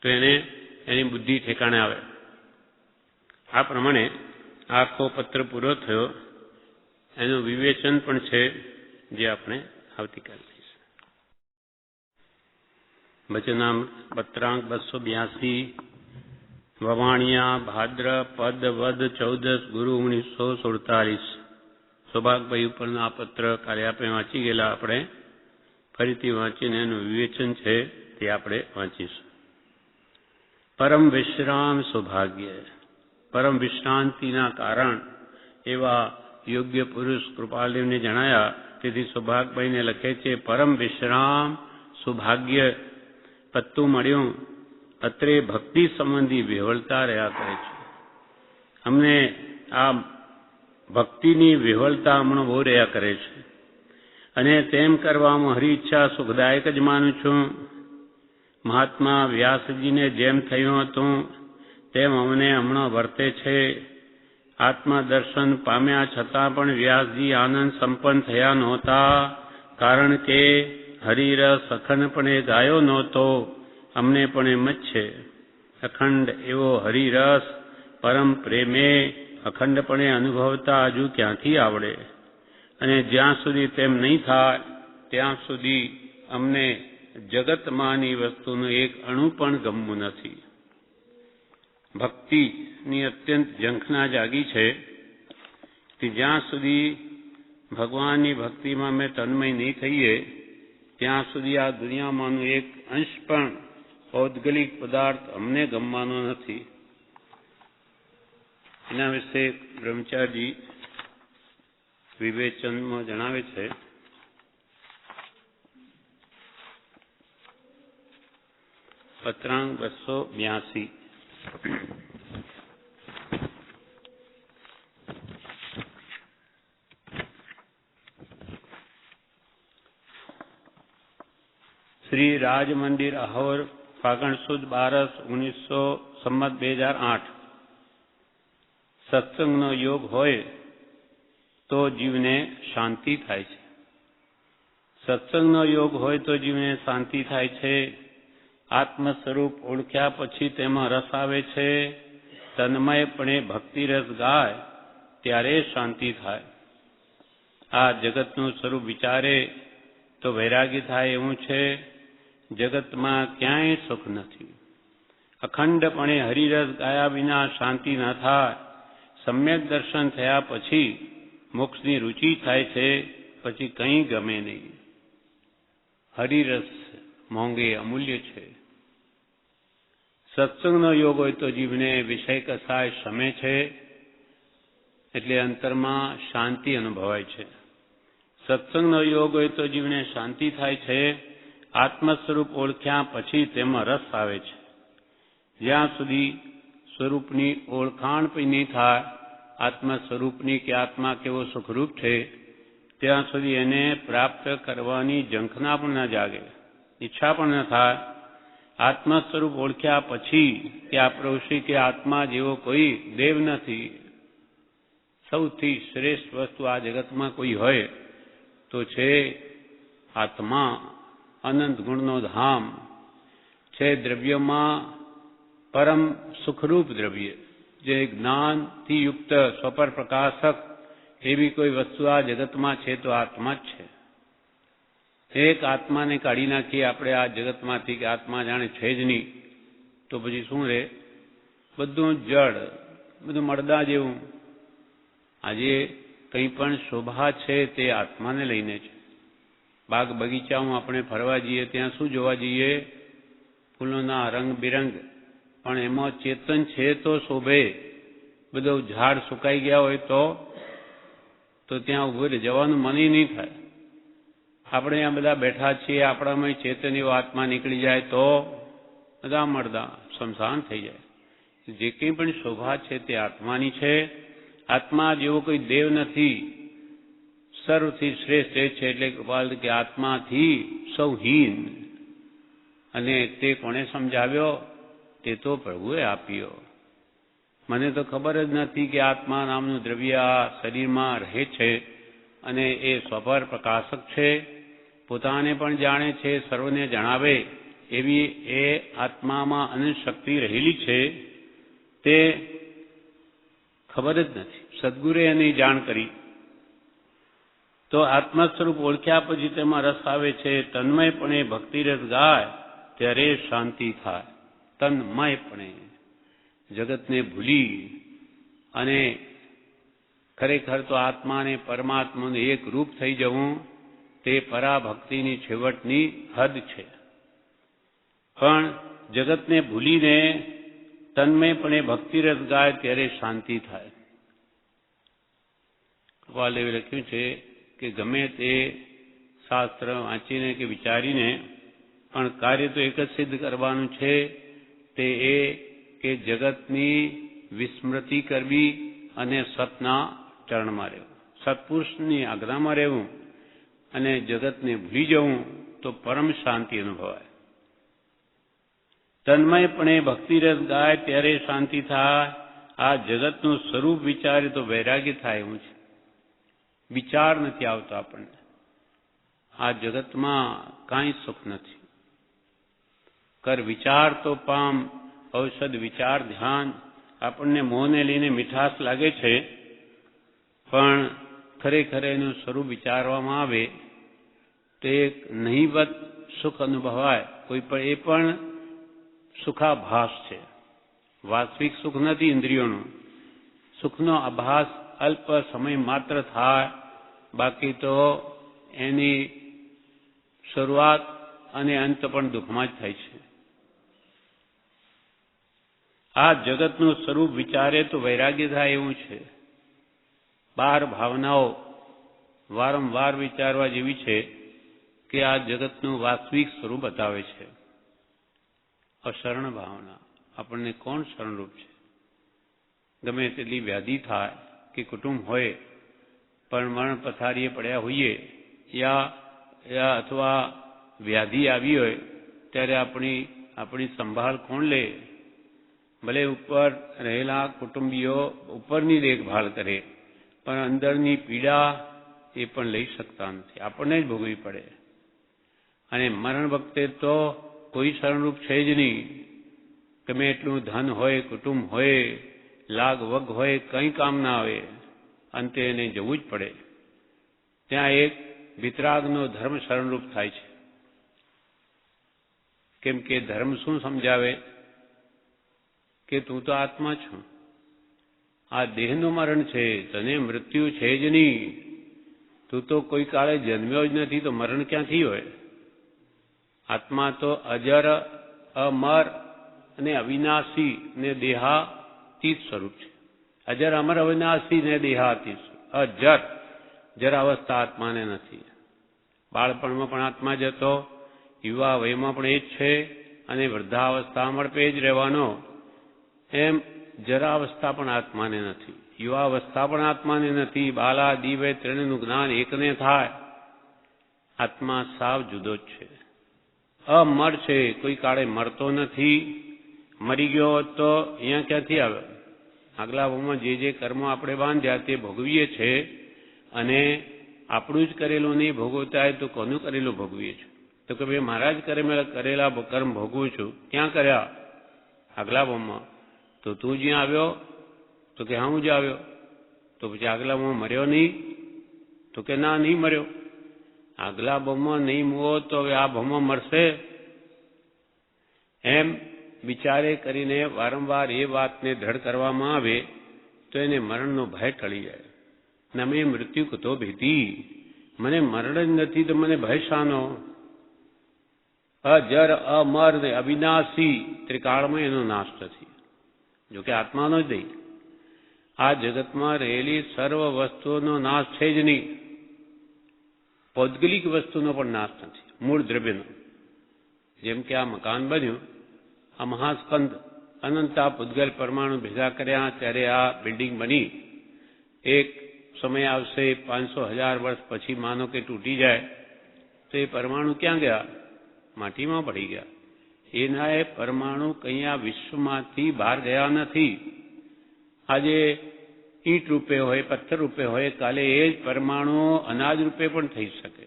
તો એને એની બુદ્ધિ ઠેકાણે આવે. આ પ્રમાણે આખો પત્ર પૂરો થયો. એનું વિવેચન પણ છે, જે આપણે આવતીકાલે લઈશું. વચનામૃત પત્રાંક 282, વવાણિયા ભાદ્ર પદ વદ 14 ગુરુ 1947. સૌભાગભાઈ ઉપરના આ પત્ર કાલે આપણે વાંચી ગયેલા. આપણે ફરીથી વાંચીને એનું વિવેચન છે તે આપણે વાંચીશું. પરમ વિશ્રામ સૌભાગ્ય, પરમ વિશ્રાંતિના કારણ એવા યોગ્ય પુરુષ કૃપાલદેવને જણાયા. તેથી સૌભાગભાઈને લખે છે, પરમ વિશ્રામ સૌભાગ્ય પત્તું મળ્યું, અત્રે ભક્તિ સંબંધી વિહવળતા રહ્યા કરે છે. અમને આ ભક્તિની વિહવળતા હમણાં બહુ રહ્યા કરે છે, અને તેમ કરવામાં હરી ઈચ્છા સુખદાયક જ માનું છું. મહાત્મા વ્યાસજીને જેમ થયું હતું તેમ અમને હમણાં વર્તે છે. આત્મદર્શન પામ્યા છતાં પણ વ્યાસજી આનંદ સંપન્ન થયા નહોતા, કારણ કે હરિરસ અખંડપણે ગાયો નહોતો. અમને પણ એમ જ છે. અખંડ એવો હરિરસ પરમ પ્રેમે અખંડપણે અનુભવતા હજુ ક્યાંથી આવડે? અને જ્યાં સુધી તેમ નહીં થાય ત્યાં સુધી અમને જગતમાંની વસ્તુનું એક અણુ પણ ગમવું નથી. ભક્તિની અત્યંત ઝંખના જાગી છે કે જ્યાં સુધી ભગવાનની ભક્તિમાં મેં તન્મય નહીં થઈએ ત્યાં સુધી આ દુનિયામાંનું એક અંશ પણ પૌદ્ગલિક પદાર્થ અમને ગમવાનો નથી. એના વિશે બ્રહ્મચારી વિવેચનમાં જણાવે છે, પત્રાંગ 282. શ્રી રાજ મંદિર અહોર ફાગણ સુદ 12 સંમત 2008. સત્સંગનો યોગ હોય તો જીવને શાંતિ થાય છે. સત્સંગનો યોગ હોય તો જીવને શાંતિ થાય છે. આત્મ સ્વરૂપ ઓળખ્યા પછી તેમાં રસ આવે છે. તન્મયપણે ભક્તિ રસ ગાય ત્યારે શાંતિ થાય. આ જગતનું સ્વરૂપ વિચારે તો વૈરાગી થાય એવું છે. જગતમાં ક્યાંય સુખ નથી. અખંડપણે હરિરસ ગાયા વિના શાંતિ ન થાય. સમ્યક દર્શન થયા પછી મોક્ષની રુચિ થાય છે. પછી કંઈ ગમે નહીં. હરિરસ મોંઘે અમૂલ્ય છે. સત્સંગનો યોગ હોય તો જીવને વિષય કસાય શમે છે, એટલે અંતરમાં શાંતિ અનુભવાય છે. સત્સંગનો યોગ હોય તો જીવને શાંતિ થાય છે. આત્મ સ્વરૂપ ઓળખ્યા પછી તેમાં રસ આવે છે. જ્યાં સુધી સ્વરૂપની ઓળખાણ પણ નહીં થાય, આત્મ સ્વરૂપની કે આત્મા કેવો સુખરૂપ છે, ત્યાં સુધી એને પ્રાપ્ત કરવાની ઝંખના પણ ન જાગે, ઈચ્છા પણ ન થાય. આત્મ સ્વરૂપ ઓળખ્યા પછી કે આ પ્રવૃત્તિ કે આત્મા જેવો કોઈ દેવ નથી. સૌથી શ્રેષ્ઠ વસ્તુ આ જગતમાં કોઈ હોય તો છે આત્મા. અનંત ગુણનો ધામ છે. દ્રવ્યમાં પરમ સુખરૂપ દ્રવ્ય, જે જ્ઞાનથી યુક્ત સ્વપર પ્રકાશક એવી કોઈ વસ્તુ આ જગતમાં છે તો આત્મા જ છે. એક આત્માને કાઢી નાખીએ આપણે આ જગતમાંથી કે આત્મા જાણે છે જ નહીં, તો પછી શું રહે? બધું જડ, બધું મળદા જેવું. આજે કંઈ પણ શોભા છે તે આત્માને લઈને છે. બાગ બગીચામાં આપણે ફરવા જઈએ ત્યાં શું જોવા જઈએ? ફૂલોના રંગબેરંગ. પણ એમાં ચેતન છે તો શોભે. બધું ઝાડ સુકાઈ ગયા હોય તો ત્યાં ઉભું જવાનું મન નહીં થાય. આપણે અહીંયા બધા બેઠા છીએ, આપણામાં ચેતન એવો આત્મા નીકળી જાય તો બધા મળદા સ્મશાન થઈ જાય. જે કંઈ પણ શોભા છે તે આત્માની છે. આત્મા જેવો કોઈ દેવ નથી. સર્વથી શ્રેષ્ઠ એ છે એટલે કૃપાલ કે આત્માથી સૌ હીન. અને તે કોણે સમજાવ્યો? તે તો પ્રભુએ આપ્યો. મને તો ખબર જ નથી કે આત્મા નામનું દ્રવ્ય આ શરીરમાં રહે છે અને એ સ્વપર પ્રકાશક છે. પોતાને પણ જાણે છે, સર્વને જણાવે એવી એ આત્મામાં અનંત શક્તિ રહેલી છે, તે ખબર જ નથી. સદગુરુએ એની જાણ કરી. તો આત્મ સ્વરૂપ ઓળખ્યા પછી તેમાં રસ આવે છે. તન્મયપણે ભક્તિ રસ ગાય ત્યારે શાંતિ થાય. તન્મયપણે જગતને ભૂલી અને ખરેખર તો આત્માને પરમાત્માનું એક રૂપ થઈ જવું તે પરાભક્તિની છેવટની હદ છે. પણ જગતને ભૂલીને તન્મયપણે ભક્તિરસ ગાય ત્યારે શાંતિ થાય. કૃપાલદેવે લખ્યું છે કે ગમે તે શાસ્ત્ર વાંચીને કે વિચારીને પણ કાર્ય તો એક જ સિદ્ધ કરવાનું છે, તે એ કે જગતની વિસ્મૃતિ કરવી અને સતના ચરણમાં રહેવું, સત્પુરુષની આજ્ઞામાં રહેવું અને જગતને ભૂલી જવું તો પરમ શાંતિ અનુભવાય. તન્મયપણે ભક્તિરસ ગાય ત્યારે શાંતિ થાય. આ જગતનું સ્વરૂપ વિચારે તો વૈરાગ્ય થાય એવું છે. વિચાર નથી આવતો આપણને. આ જગતમાં કાંઈ સુખ નથી. કર વિચાર તો પામ, ઔષધ વિચાર ધ્યાન. આપણને મોહને લઈને મીઠાશ લાગે છે, પણ ખરેખર એનું સ્વરૂપ વિચારવામાં આવે તો એક નહીવત સુખ અનુભવાય, કોઈ પણ એ પણ સુખાભાસ છે. વાસ્તવિક સુખ નથી ઇન્દ્રિયોનું. સુખનો આભાસ અલ્પ સમય માત્ર થાય, બાકી તો એની શરૂઆત અને અંત પણ દુઃખમાં જ થાય છે. આ જગતનું સ્વરૂપ વિચારે તો વૈરાગ્ય થાય એવું છે. 12 ભાવનાઓ વારંવાર વિચારવા જેવી છે કે આ જગતનું વાસ્તવિક સ્વરૂપ બતાવે છે. અશરણ ભાવના. આપણને કોણ શરણરૂપ છે? ગમે તેટલી વ્યાધિ થાય કે કુટુંબ હોય પણ મરણ પથારીએ પડ્યા હોઈએ યા અથવા વ્યાધિ આવી હોય ત્યારે આપણી સંભાળ કોણ લે? ભલે ઉપર રહેલા કુટુંબીઓ ઉપરની દેખભાળ કરે, પણ અંદરની પીડા એ પણ લઈ શકતા નથી, આપણને જ ભોગવવી પડે. અને મરણ વખતે તો કોઈ શરણરૂપ છે જ નહીં. ગમે એટલું ધન હોય, કુટુંબ હોય, લાગ વગ હોય, કંઈ કામ ના આવે, અંતે એને જવું જ પડે. ત્યાં એક વિતરાગનો ધર્મ શરણરૂપ થાય છે. કેમ કે ધર્મ શું સમજાવે કે તું તો આત્મા છું, આ દેહનું મરણ છે, તને મૃત્યુ છે જ નહીં. તું તો કોઈ કાળે જન્મ્યો જ નથી, તો મરણ ક્યાંથી હોય? આત્મા તો અજર, અમર અને અવિનાશી ને દેહાતીત સ્વરૂપ છે. અજર, અમર, અવિનાશી ને દેહાતીત. અજર, જરાવસ્થા આત્માને નથી. બાળપણમાં પણ આત્મા જ હતો, યુવા વયમાં પણ એ જ છે, અને વૃદ્ધાવસ્થા મળપે જ રહેવાનો. એમ જરાવસ્થા પણ આત્માને નથી, યુવાવસ્થા પણ આત્માને નથી. બાલા દીવે ત્રણનું જ્ઞાન એકને થાય. આત્મા સાવ જુદો જ છે. અમર છે, કોઈ કાળે મરતો નથી. મરી ગયો તો અહીંયા ક્યાંથી આવ્યો? આગલા ભાવમાં જે કર્મો આપણે બાંધ્યા તે ભોગવીએ છે, અને આપણું જ કરેલું નહીં ભોગવતા હોય તો કોનું કરેલું ભોગવીએ છીએ? તો કે ભાઈ મારા જ કરેલા કર્મ ભોગવું છું. ક્યાં કર્યા? આગલા ભાવમાં. તો તું જ્યાં આવ્યો? તો કે હું જ આવ્યો. તો પછી આગલા ભાવમાં મર્યો નહીં? તો કે ના, નહીં મર્યો. આગલા ભાવમાં નહીં મૂવો તો હવે આ ભાવમાં મરશે? એમ વિચારે કરીને વારંવાર એ વાતને દ્રઢ કરવામાં આવે તો એને મરણનો ભય ટળી જાય. નમે મૃત્યુ કતો ભીતી. મને મરણ જ નથી તો મને ભય શાનો? અજર, અમર ને અવિનાશી ત્રિકાળમાં એનો નાશ નથી. જોકે આત્માનો જ નહીં. આ જગતમાં રહેલી સર્વ વસ્તુઓનો નાશ છે જ નહીં. પૌદ્ગલિક વસ્તુનો પણ નાશ નથી, મૂળ દ્રવ્યનો. જેમ કે આ મકાન બન્યું, આ મહાસ્કંદ અનંતા પૂતગલ પરમાણુ ભેગા કર્યા ત્યારે આ બિલ્ડિંગ બની. એક સમય આવશે 500,000 વર્ષ પછી માનો કે તૂટી જાય તો એ પરમાણુ ક્યાં ગયા? માટીમાં પડી ગયા. એના એ પરમાણુ કંઈ આ વિશ્વમાંથી બહાર ગયા નથી. આજે ઈંટ રૂપે હોય, પથ્થર રૂપે હોય, કાલે એ જ પરમાણુ અનાજ રૂપે પણ થઈ શકે,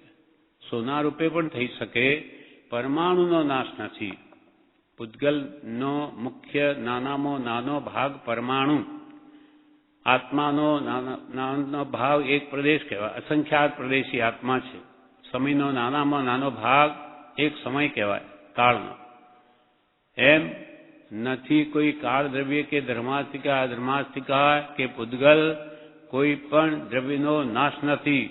સોના રૂપે પણ થઈ શકે. પરમાણુનો નાશ નથી. પૂતગલનો મુખ્ય નાનામાં નાનો ભાગ પરમાણુ. આત્માનો નાનો ભાગ એક પ્રદેશ કહેવાય, અસંખ્યાત પ્રદેશી આત્મા છે. સમયનો નાનામાં નાનો ભાગ એક સમય કહેવાય, કાળનો. એમ નથી કોઈ કાળ દ્રવ્ય કે ધર્માસ્તિકા, અધર્માસ્તિકા કે પૂતગલ, કોઈ પણ દ્રવ્યનો નાશ નથી.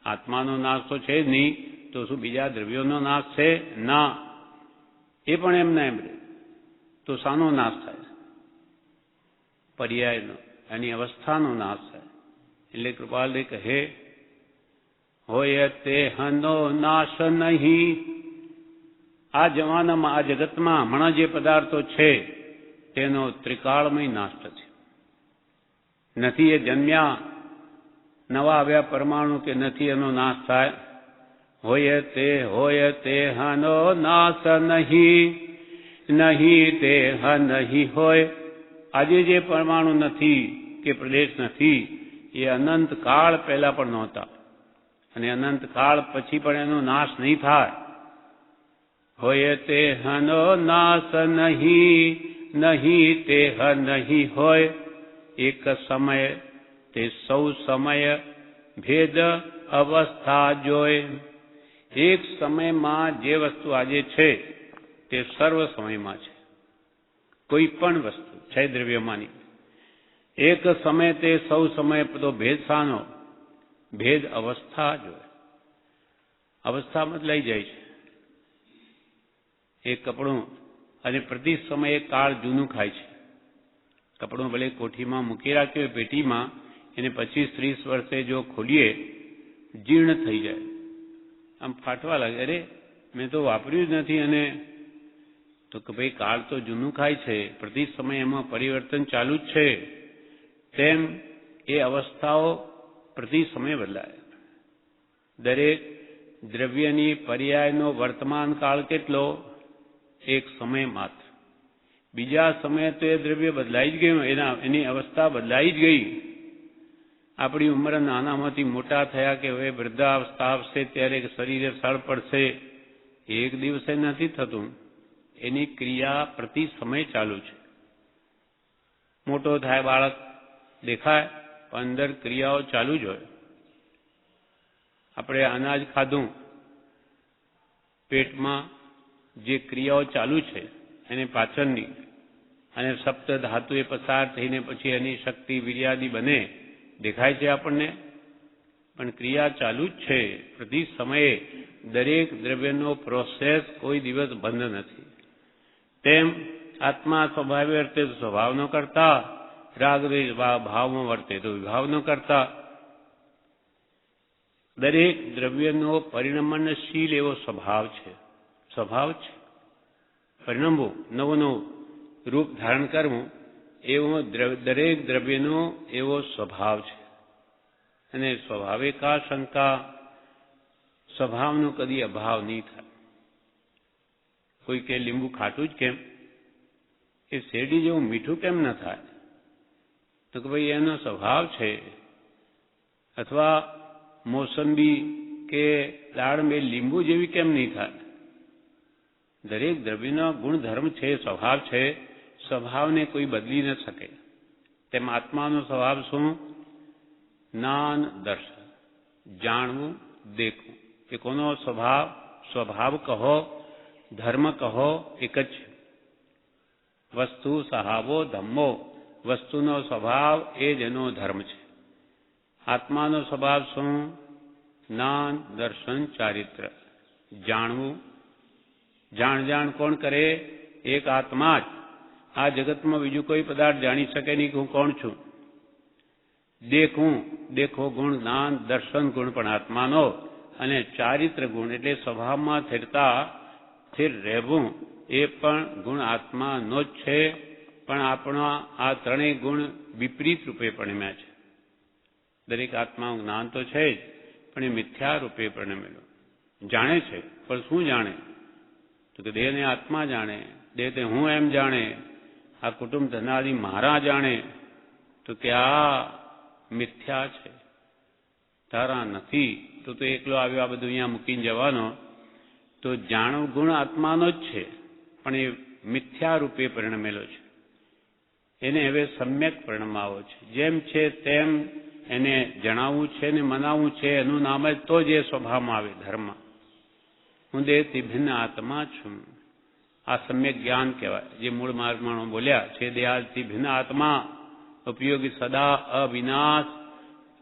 આત્માનો નાશ તો છે જ નહીં, તો શું બીજા દ્રવ્યોનો નાશ છે? ના, એ પણ એમને એમ રહે. તો શાનો નાશ થાય? પર્યાયનો, એની અવસ્થાનો નાશ થાય. એટલે કૃપાલદેવ કહે, હોય તે હનો નાશ નહીં. આ જમાનામાં, આ જગતમાં હમણાં જે પદાર્થો છે તેનો ત્રિકાળમય નાશ નથી. એ જન્મ્યા, નવા આવ્યા પરમાણુ કે નથી એનો નાશ થાય? હોય તે હનો નાશ નહીં, નહીં તે હ નહીં હોય. આજે જે પરમાણુ નથી કે પ્રદેશ નથી એ અનંત કાળ પહેલા પણ નહોતા, અને અનંત કાળ પછી પણ એનો નાશ નહીં થાય. હોય તે હનો નાશ નહીં, નહીં તે હ નહીં હોય. એક સમય તે સૌ સમય ભેદ અવસ્થા જોય. એક સમયમાં જે વસ્તુ આજે છે તે સર્વ સમયમાં છે. કોઈ પણ વસ્તુ છે દ્રવ્યમાંની એક સમય તે સૌ સમય તો ભેદ શાનો? ભેદ અવસ્થા જ હોય. અવસ્થામાં જ લઈ જાય છે એ કપડું, અને પ્રતિ સમયે કાળ જૂનું ખાય છે. કપડું ભલે કોઠીમાં મૂકી રાખ્યું હોય પેટીમાં, એને 25-30 વર્ષે જો ખોલીએ જીર્ણ થઈ જાય, આમ ફાટવા લાગે. અરે મેં તો વાપર્યું જ નથી. અને તો કે ભાઈ કાળ તો જૂનું ખાય છે, પ્રતિ સમય એમાં પરિવર્તન ચાલુ જ છે. તેમ એ અવસ્થાઓ પ્રતિ સમય બદલાય. દરેક દ્રવ્યની પર્યાયનો વર્તમાન કાળ કેટલો? એક સમય માત્ર. બીજા સમયે તો એ દ્રવ્ય બદલાઈ જ ગયું, એની અવસ્થા બદલાઈ જ ગઈ. આપણી ઉંમર નાનામાંથી મોટા થયા કે હવે વૃદ્ધાવસ્થા આવશે ત્યારે શરીરે સળ પડશે, એક દિવસે નથી થતું. એની ક્રિયા પ્રતિ સમય ચાલુ છે. મોટો થાય બાળક દેખાય, પણ અંદર ક્રિયાઓ ચાલુ જ હોય. આપણે અનાજ ખાધું, પેટમાં જે ક્રિયાઓ ચાલુ છે એની પાછળની, અને સપ્ત ધાતુ એ પસાર થઈને પછી એની શક્તિ વીર્યાદિ બને, દેખાય છે આપણને, પણ ક્રિયા ચાલુ જ છે પ્રતિ સમયે. દરેક દ્રવ્યનો પ્રોસેસ કોઈ દિવસ બંધ નથી. તેમ આત્મા સ્વભાવે વર્તે તો સ્વભાવનો કરતા, રાગદ્વેષ ભાવમાં વર્તે તો વિભાવનો કરતા. દરેક દ્રવ્યનો પરિણમનશીલ એવો સ્વભાવ છે. સ્વભાવ છે પરિણમવું, નવું નવું રૂપ ધારણ કરવું, એવો દરેક દ્રવ્યનો એવો સ્વભાવ છે. અને સ્વભાવે કા શંકા, સ્વભાવનો કદી અભાવ નહીં થાય. કોઈ કે લીંબુ ખાટું જ કેમ? એ શેરડી જેવું મીઠું કેમ ન થાય? તો કે ભાઈ એનો સ્વભાવ છે. અથવા મોસંબી કે દાડમ એ લીંબુ જેવી કેમ નહીં થાય? દરેક દ્રવ્યનો ગુણધર્મ છે, સ્વભાવ છે. સ્વભાવને કોઈ બદલી ન શકે. તેમ આત્માનો સ્વભાવ શું? જ્ઞાન દર્શન, જાણવું, દેખવું. એ કોનો સ્વભાવ? સ્વભાવ કહો, ધર્મ કહો, એક જ છે. વસ્તુ સહાવો ધમ્મો, વસ્તુનો સ્વભાવ એ જ એનો ધર્મ છે. આત્માનો સ્વભાવ શું? જ્ઞાન દર્શન ચારિત્ર, જાણવું. જાણ કોણ કરે? એક આત્મા જ. આ જગતમાં બીજું કોઈ પદાર્થ જાણી શકે નહીં કે હું કોણ છું. દેખવું, દેખો ગુણ, જ્ઞાન દર્શન ગુણ પણ આત્માનો, અને ચારિત્ર ગુણ એટલે સ્વભાવમાં સ્થિર રહેવું, એ પણ ગુણ આત્માનો જ છે. પણ આપણા આ ત્રણેય ગુણ વિપરીત રૂપે પરિણમ્યા છે. દરેક આત્માનું જ્ઞાન તો છે જ, પણ એ મિથ્યા રૂપે પરિણમેલું. જાણે છે, પણ શું જાણે? તો કે દેહને આત્મા જાણે, દેહને હું એમ જાણે, આ કુટુંબ ધનાદિ મારા જાણે. તો કે આ મિથ્યા છે, તારા નથી. તો એકલો આવ્યો આ બધું અહીંયા મૂકીને જવાનો. તો જાણવું ગુણ આત્માનો જ છે, પણ એ મિથ્યા રૂપે પરિણમેલો છે. એને હવે સમ્યક પરિણમાવો છે. જેમ છે તેમ એને જણાવવું છે ને મનાવવું છે. એનું નામ જ તો જ એ સ્વભાવમાં આવે ધર્મ. હું દેહથી ભિન્ન આત્મા છું. આ સમ્યક જ્ઞાન કહેવાય. જે મૂળ માર્ગમાં બોલ્યા છે, દેહાથી ભિન્ન આત્મા, ઉપયોગી સદા અવિનાશ.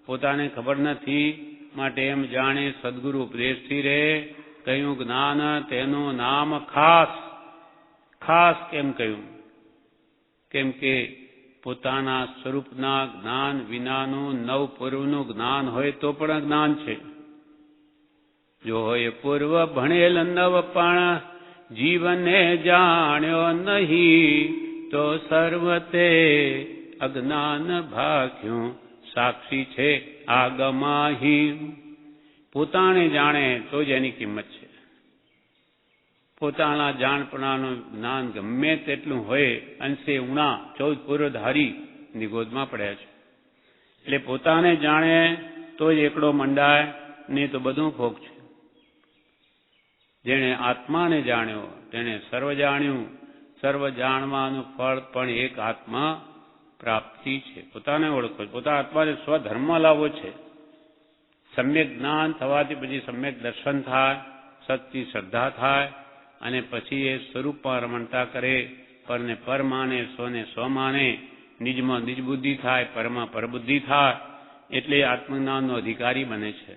પોતાને ખબર નથી માટે એમ જાણે સદગુરુ ઉપદેશથી રહે. કહ્યું જ્ઞાન તેનું નામ ખાસ. ખાસ કેમ કહ્યું? કેમ કે પોતાના સ્વરૂપના જ્ઞાન વિનાનું નવ પૂર્વનું જ્ઞાન હોય તો પણ જ્ઞાન છે. જો હોય પૂર્વ ભણેલ નવ પણ જીવને જાણ્યો નહીં, તો સર્વતે અજ્ઞાન ભાગ્યું. સાક્ષી છે આગમાહી. પોતાને જાણે તો જ એની કિંમત છે. પોતાના જાણપણાનું જ્ઞાન ગમે તેટલું હોય, અંશે ઉણા 14 પૂર્વધારી નિગોદમાં પડ્યા છે. એટલે પોતાને જાણે તો જ એકડો મંડાય, નહીં તો બધું ભોગ છે. જેણે આત્માને જાણ્યો તેણે સર્વ જાણ્યું. સર્વ જાણવાનું ફળ પણ એક આત્મા પ્રાપ્તિ છે. પોતાને ઓળખો, પોતાના આત્માને સ્વધર્મમાં લાવવો છે. સમ્યક જ્ઞાન થવાથી પછી સમ્યક દર્શન થાય, સતથી શ્રદ્ધા થાય અને પછી એ સ્વરૂપમાં રમણતા કરે, પરને પર માને, સ્વને સ્વ માને, નિજમાં નિજ બુદ્ધિ થાય, પરમાં પરબુદ્ધિ થાય, એટલે આત્મજ્ઞાનનો અધિકારી બને છે.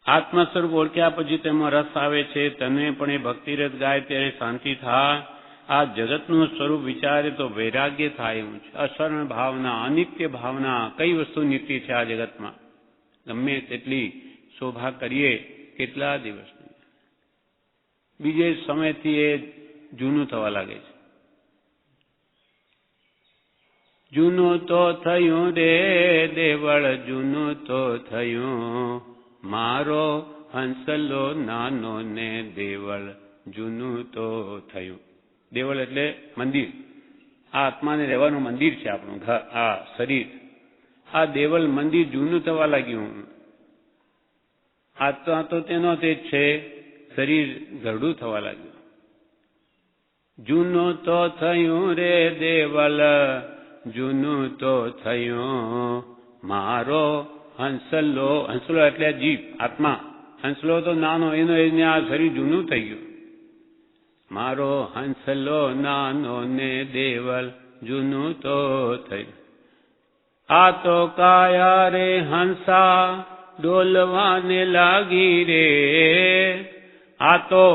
આત્મ સ્વરૂપ ઓળખ્યા પછી તેમાં રસ આવે છે. તને પણ એ ભક્તિરસ ગાય ત્યારે શાંતિ થાય. આ જગતનું સ્વરૂપ વિચારે તો વૈરાગ્ય થાય એવું છે. અસરણ ભાવના, અનિત્ય ભાવના, કઈ વસ્તુ નિત્ય છે આ જગતમાં? ગમે તેટલી શોભા કરીએ કેટલા દિવસ બીજે સમયથી એ જૂનું થવા લાગે છે. જૂનું તો થયું રે દેવળ, જૂનું તો થયું, મારો હંસલો નાનો ને દેવળ જૂનું તો થયું. દેવળ એટલે મંદિર. આ આત્માને રહેવાનું મંદિર છે આપણું ઘર, આ શરીર. આ દેવળ મંદિર જૂનું થવા લાગ્યું. આત્મા તો તેનો તે જ છે, શરીર ઘરડું થવા લાગ્યું. જૂનું તો થયું રે દેવળ, જૂનું તો થયું, મારો હંસલો. હંસલો એટલે જીવ, આત્મા. હંસલો તો નાનો, એનો એને આ શરીર જૂનું થઈ ગયું. મારો હંસલો નાનો ને દેવલ જૂનું તો થયું. આ તો કાયા રે હંસા ડોલવાને લાગી રે. આ તો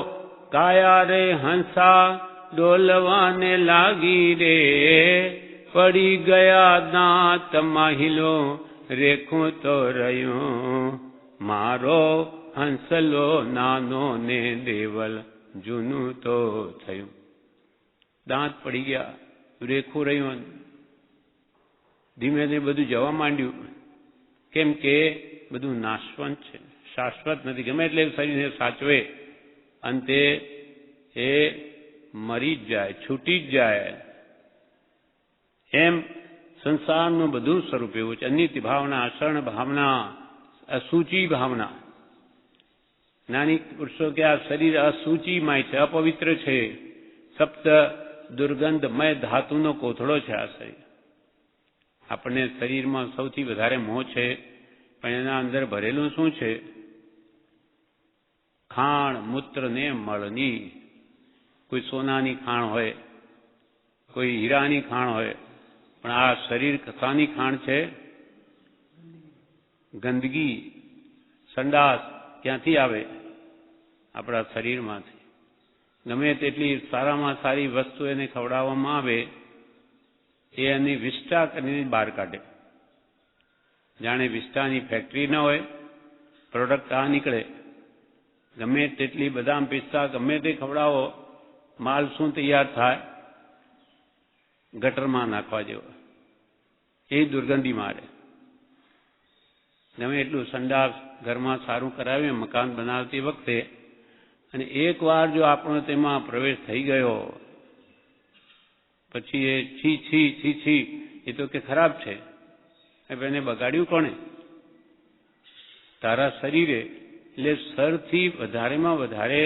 કાયા રે હંસા ડોલવાને લાગી રે. પડી ગયા દાંત માહિલો રેખું તો રહ્યું, મારો હંસલો નાનો ને દેવલ જૂનું તો થયું. દાંત પડી ગયા, રેખું રહ્યું, ધીમે ધીમે બધું જવા માંડ્યું. કેમ કે બધું નાશવંત છે, શાશ્વત નથી. ગમે એટલે શરીરને સાચવે, અંતે એ મરી જ જાય, છૂટી જ જાય. એમ સંસારનું બધું સ્વરૂપ એવું છે. અનિત્ય ભાવના, અસરણ ભાવના, અસૂચિ ભાવના. જ્ઞાની પુરુષો કે આ શરીર અસૂચિમય છે, અપવિત્ર છે, સપ્ત દુર્ગંધમય ધાતુનો કોથળો છે આ શરીર. આપણને શરીરમાં સૌથી વધારે મોહ છે, પણ એના અંદર ભરેલું શું છે? ખાણ, મૂત્ર ને મળની. કોઈ સોનાની ખાણ હોય, કોઈ હીરાની ખાણ હોય, પણ આ શરીર કથાની ખાણ છે? ગંદકી, સંડાસ ક્યાંથી આવે? આપણા શરીરમાંથી. ગમે તેટલી સારામાં સારી વસ્તુ એને ખવડાવવામાં આવે, એ એની વિષ્ઠા કરીને બહાર કાઢે. જાણે વિષ્ઠાની ફેક્ટરી ન હોય, પ્રોડક્ટ આ નીકળે. ગમે તેટલી બદામ, પિસ્તા ગમે તે ખવડાવો, માલ શું તૈયાર થાય? ગટરમાં નાખવા જેવો. એ દુર્ગંધી મારે. ગમે એટલું સંડાસ ઘરમાં સારું કરાવીએ મકાન બનાવતી વખતે, અને એકવાર જો આપણો તેમાં પ્રવેશ થઈ ગયો, પછી એ છી છી છી છી, એ તો કે ખરાબ છે. એને બગાડ્યું કોણે? તારા શરીરે. એટલે સૌથી વધારેમાં વધારે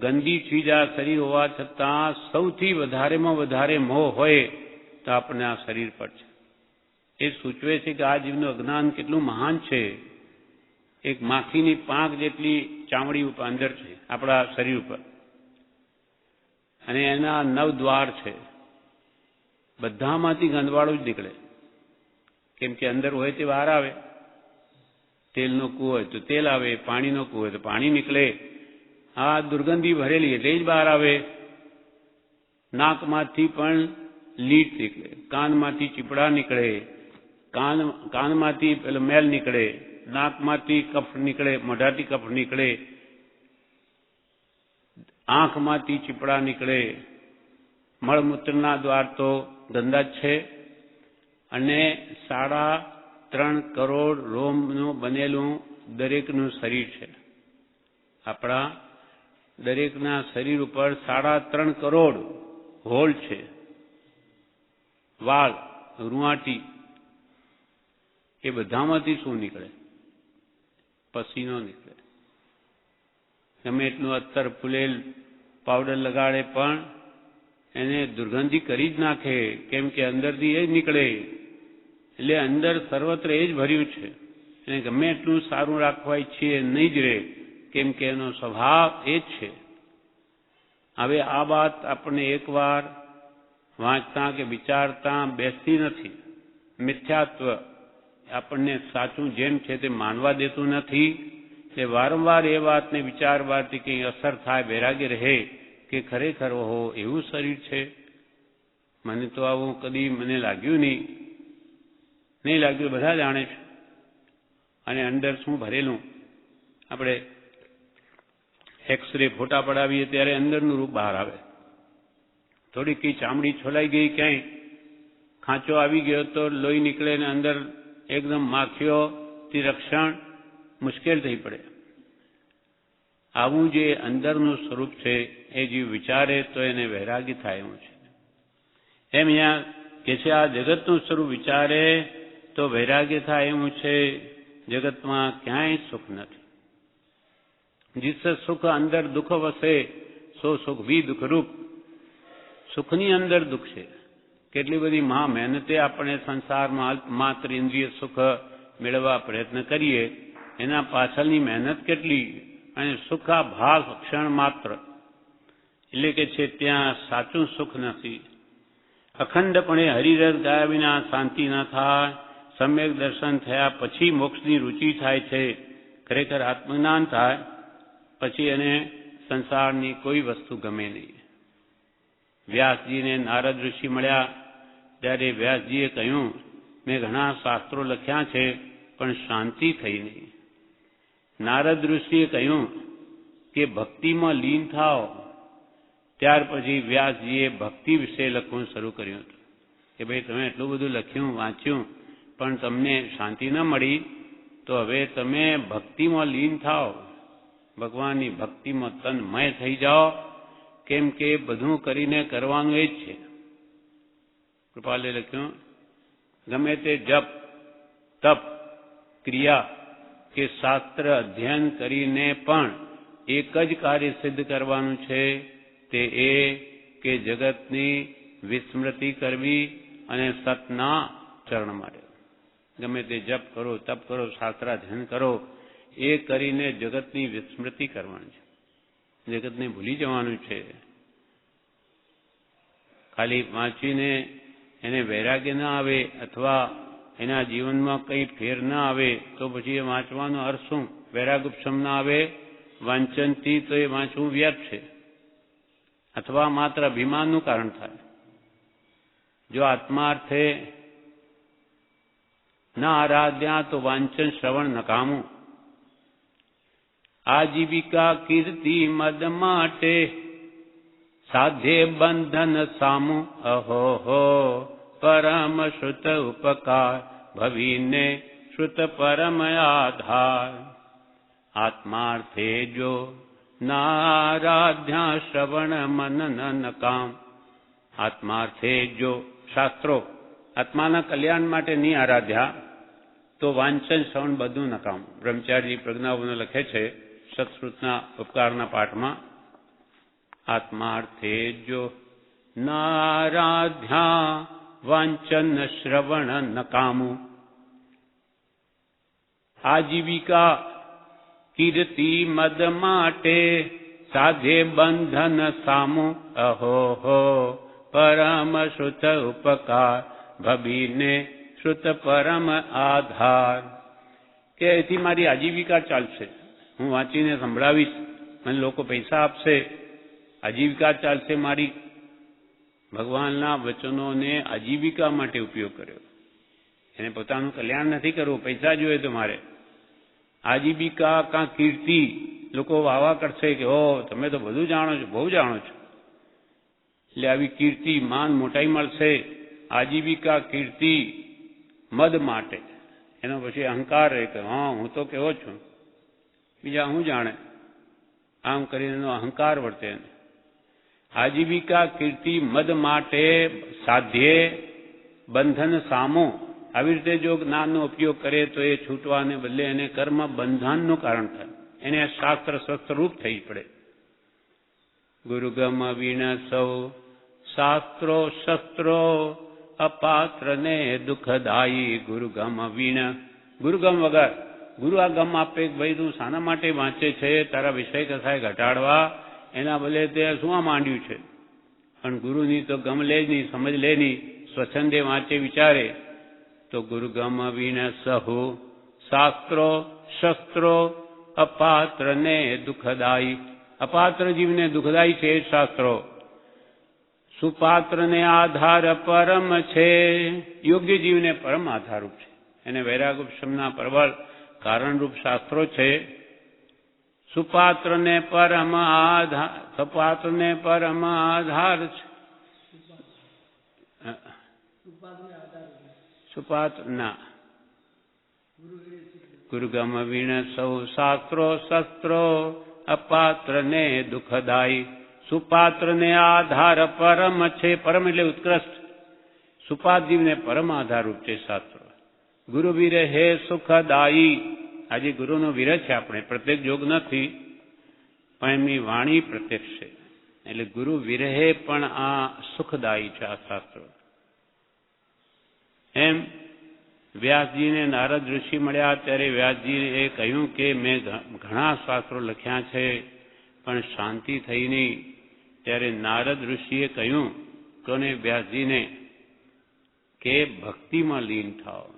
ગંદી ચીજ આ શરીર હોવા છતાં સૌથી વધારેમાં વધારે મોહ હોય તો આપણને આ શરીર પર છે. એ સૂચવે છે કે આ જીવનું અજ્ઞાન કેટલું મહાન છે. એક માખીની પાંખ જેટલી ચામડી ઉપર અંદર છે આપણા શરીર ઉપર, અને એના 9 દ્વાર છે. બધામાંથી ગંદવાળું જ નીકળે. કેમ કે અંદર હોય તે બહાર આવે. તેલનો કૂવો હોય તો તેલ આવે, પાણીનો કૂવો હોય તો પાણી નીકળે. આ દુર્ગંધી ભરેલી એટલે જ બહાર આવે. નાકમાંથી પણ લીટ નીકળે, કાનમાંથી ચીપડા નીકળે, કાનમાંથી પેલો મેલ નીકળે, નાકમાંથી કફ નીકળે, મોઢાથી કફ નીકળે, આંખમાંથી ચીપડા નીકળે. મળમૂત્રના દ્વાર તો ગંદા જ છે. અને 3.5 કરોડ રોમનું બનેલું દરેકનું શરીર છે. આપણા દરેકના શરીર ઉપર 3.5 કરોડ હોલ છે. વાળ, રૂંવાટી, એ બધામાંથી શું નીકળે? પસીનો નીકળે. ગમે એટલું અત્તર ફૂલેલ પાવડર લગાડે પણ એને દુર્ગંધી કરી જ નાખે. કેમ કે અંદરથી એ જ નીકળે. એટલે અંદર સર્વત્ર એ જ ભર્યું છે. એને ગમે એટલું સારું રાખવા ઈચ્છીએ નહીં જ રહે, કેમ કે એનો સ્વભાવ એ જ છે. હવે આ વાત આપણને એકવાર વાંચતા કે વિચારતા બેસતી નથી. મિથ્યાત્વ આપણને સાચું જેમ છે તે માનવા દેતું નથી. એટલે વારંવાર એ વાતને વિચારવાથી કંઈ અસર થાય, વૈરાગ્ય રહે કે ખરેખર ઓહો એવું શરીર છે, મને તો આવું કદી મને લાગ્યું નહીં લાગ્યું, બધા જાણે છે. અને અંદર શું ભરેલું, આપણે એક્સરે ફોટા પડાવીએ ત્યારે અંદરનું રૂપ બહાર આવે. થોડીક ચામડી છોલાઈ ગઈ, ક્યાંય ખાંચો આવી ગયો તો લોહી નીકળે ને અંદર એકદમ માખીઓથી રક્ષણ મુશ્કેલ થઈ પડે. આવું જે અંદરનું સ્વરૂપ છે એ જીવ વિચારે તો એને વૈરાગ્ય થાય એવું છે. એમ અહીંયા કે છે આ જગતનું સ્વરૂપ વિચારે તો વૈરાગ્ય થાય એવું છે. જગતમાં ક્યાંય સુખ નથી. जिस सुख अंदर दुख वसे सो सुख भी दुख रूप. સુખની અંદર દુઃખ છે. કેટલી બધી મહા મહેનતે આપણે સંસારમાં અલ્પમાત્ર ઇન્દ્રિય સુખ મેળવવા પ્રયત્ન કરીએ, એના પાછળની મહેનત કેટલી, અને સુખા ભાવ ક્ષણ માત્ર, એટલે કે છે ત્યાં સાચું સુખ નથી. અખંડપણે હરિરસ ગાયા વિના શાંતિ ન થાય. સમ્યક દર્શન થયા પછી મોક્ષની રુચિ થાય છે. ખરેખર આત્મજ્ઞાન થાય પછી એને સંસારની કોઈ વસ્તુ ગમે નહીં. વ્યાસજીને નારદ ઋષિ મળ્યા ત્યારે વ્યાસજીએ કહ્યું, મેં ઘણા શાસ્ત્રો લખ્યા છે પણ શાંતિ થઈ નહીં. નારદ ઋષિએ કહ્યું કે ભક્તિમાં લીન થાઓ. ત્યાર પછી વ્યાસજીએ ભક્તિ વિશે લખવું શરૂ કર્યું હતું કે ભાઈ તમે એટલું બધું લખ્યું વાંચ્યું પણ તમને શાંતિ ન મળી, તો હવે તમે ભક્તિમાં લીન થાઓ, ભગવાનની ભક્તિમાં તન્મય થઈ જાઓ, કેમ કે બધું કરીને કરવાનું એ જ છે. કૃપાલે લખ્યું, ગમે તે જપ તપ ક્રિયા કે શાસ્ત્ર અધ્યયન કરીને પણ એક જ કાર્ય સિદ્ધ કરવાનું છે, તે એ કે જગતની વિસ્મૃતિ કરવી અને સતના ચરણમાં રહેવું. ગમે તે જપ કરો, તપ કરો, શાસ્ત્રાધ્યયન કરો, એ કરીને જગતની વિસ્મૃતિ કરવાની છે, જગતને ભૂલી જવાનું છે. ખાલી વાંચીને એને વૈરાગ્ય ના આવે અથવા એના જીવનમાં કંઈ ફેર ના આવે તો પછી એ વાંચવાનો અર્થ શું? વૈરાગ્યોપશમ ના આવે વાંચનથી તો એ વાંચવું વ્યર્થ છે, અથવા માત્ર અભિમાનનું કારણ થાય. જો આત્માર્થે ના આરાધ્યા તો વાંચન શ્રવણ નકામું. આજીવિકા કીર્તિ મદ માટે સાધે બંધન સામું. અહો હો પરમ શ્રુત ઉપકાર ભવીને શ્રુત પરમ આધાર. આત્માર્થે જો નારાધ્યા શ્રવણ મનન નકામ. આત્માર્થે જો શાસ્ત્રો આત્માના કલ્યાણ માટે નહીં આરાધ્યા તો વાંચન શ્રવણ બધું નકામ. બ્રહ્મચારી પ્રજ્ઞાઓને લખે છે સત્શ્રુતના ઉપકારના પાઠમાં, આત્માર્થે જો નારાધ્યા વાંચન શ્રવણ નકામું. આજીવિકા કીર્તિ મદ માટે સાધે બંધન સામું. અહો હો પરમ શ્રુત ઉપકાર ભબીને શ્રુત પરમ આધાર. કે એથી મારી આજીવિકા ચાલશે, હું વાંચીને સંભળાવીશ, મને લોકો પૈસા આપશે, આજીવિકા ચાલશે મારી. ભગવાનના વચનોને આજીવિકા માટે ઉપયોગ કર્યો. એને પોતાનું કલ્યાણ નથી કરવું, પૈસા જોઈએ તો મારે. આજીવિકા કાં કીર્તિ, લોકો વાવા કરશે કે હો તમે તો બધું જાણો છો, બહુ જાણો છો, એટલે આવી કીર્તિ માન મોટાઈ મળશે. આજીવિકા કીર્તિ મદ માટે, એનો પછી અહંકાર રહે કે હા હું તો કેવો છું, બીજા હું જાણે, આમ કરીને એનો અહંકાર વર્તે. આજીવિકા કીર્તિ મદ માટે સાધ્યે બંધન સામો. આવી રીતે જો જ્ઞાનનો ઉપયોગ કરે તો એ છૂટવાને બદલે એને કર્મ બંધનનું કારણ થાય, એને શાસ્ત્ર શસ્ત્રરૂપ થઈ પડે. ગુરુગમ વીણ સૌ શાસ્ત્રો શસ્ત્રો અપાત્રને દુઃખદાયી. ગુરુગમ વીણ, ગુરુગમ વગર ગુરુ આ ગમ આપે કે ભાઈ તું શાના માટે વાંચે છે, તારા વિષય કથાએ ઘટાડવા, એના બદલે તે શું આ માંડ્યું છે? પણ ગુરુની તો ગમ લે જ નહીં, સમજ લે નહીં, સ્વચ્છંદે વાંચે વિચારે તો ગુરુ ગમ વિન સહુ શાસ્ત્રો શસ્ત્રો અપાત્ર ને દુઃખદાયી. અપાત્ર જીવને દુઃખદાયી છે એ શાસ્ત્રો. સુપાત્ર ને આધાર પરમ છે, યોગ્ય જીવને પરમ આધારરૂપ છે. એને વૈરાગોપશમના પ્રબળ કારણરૂપ શાસ્ત્રો છે. સુપાત્ર ને પરમ આધાર, સપાત્ર ને પરમ આધાર છે. સુપાત્ર ના ગુરુગમ વીણ સૌ શાસ્ત્રો શસ્ત્રો અપાત્ર ને દુઃખદાયી. સુપાત્ર ને આધાર પરમ છે, પરમ એટલે ઉત્કૃષ્ટ. સુપાત જીવને પરમ આધારરૂપ છે શાસ્ત્રો. ગુરુ વિરહે સુખદાયી. આજે ગુરુનો વિરહ છે આપણે, પ્રત્યેક જોગ નથી, પણ એમની વાણી પ્રત્યક્ષ છે. એટલે ગુરુ વિરહે પણ આ સુખદાયી છે આ શાસ્ત્રો. એમ વ્યાસજીને નારદ ઋષિ મળ્યા ત્યારે વ્યાસજીએ કહ્યું કે મેં ઘણા શાસ્ત્રો લખ્યા છે પણ શાંતિ થઈ નહીં. ત્યારે નારદ ઋષિએ કહ્યું કોને? વ્યાસજીને, કે ભક્તિમાં લીન થાઓ.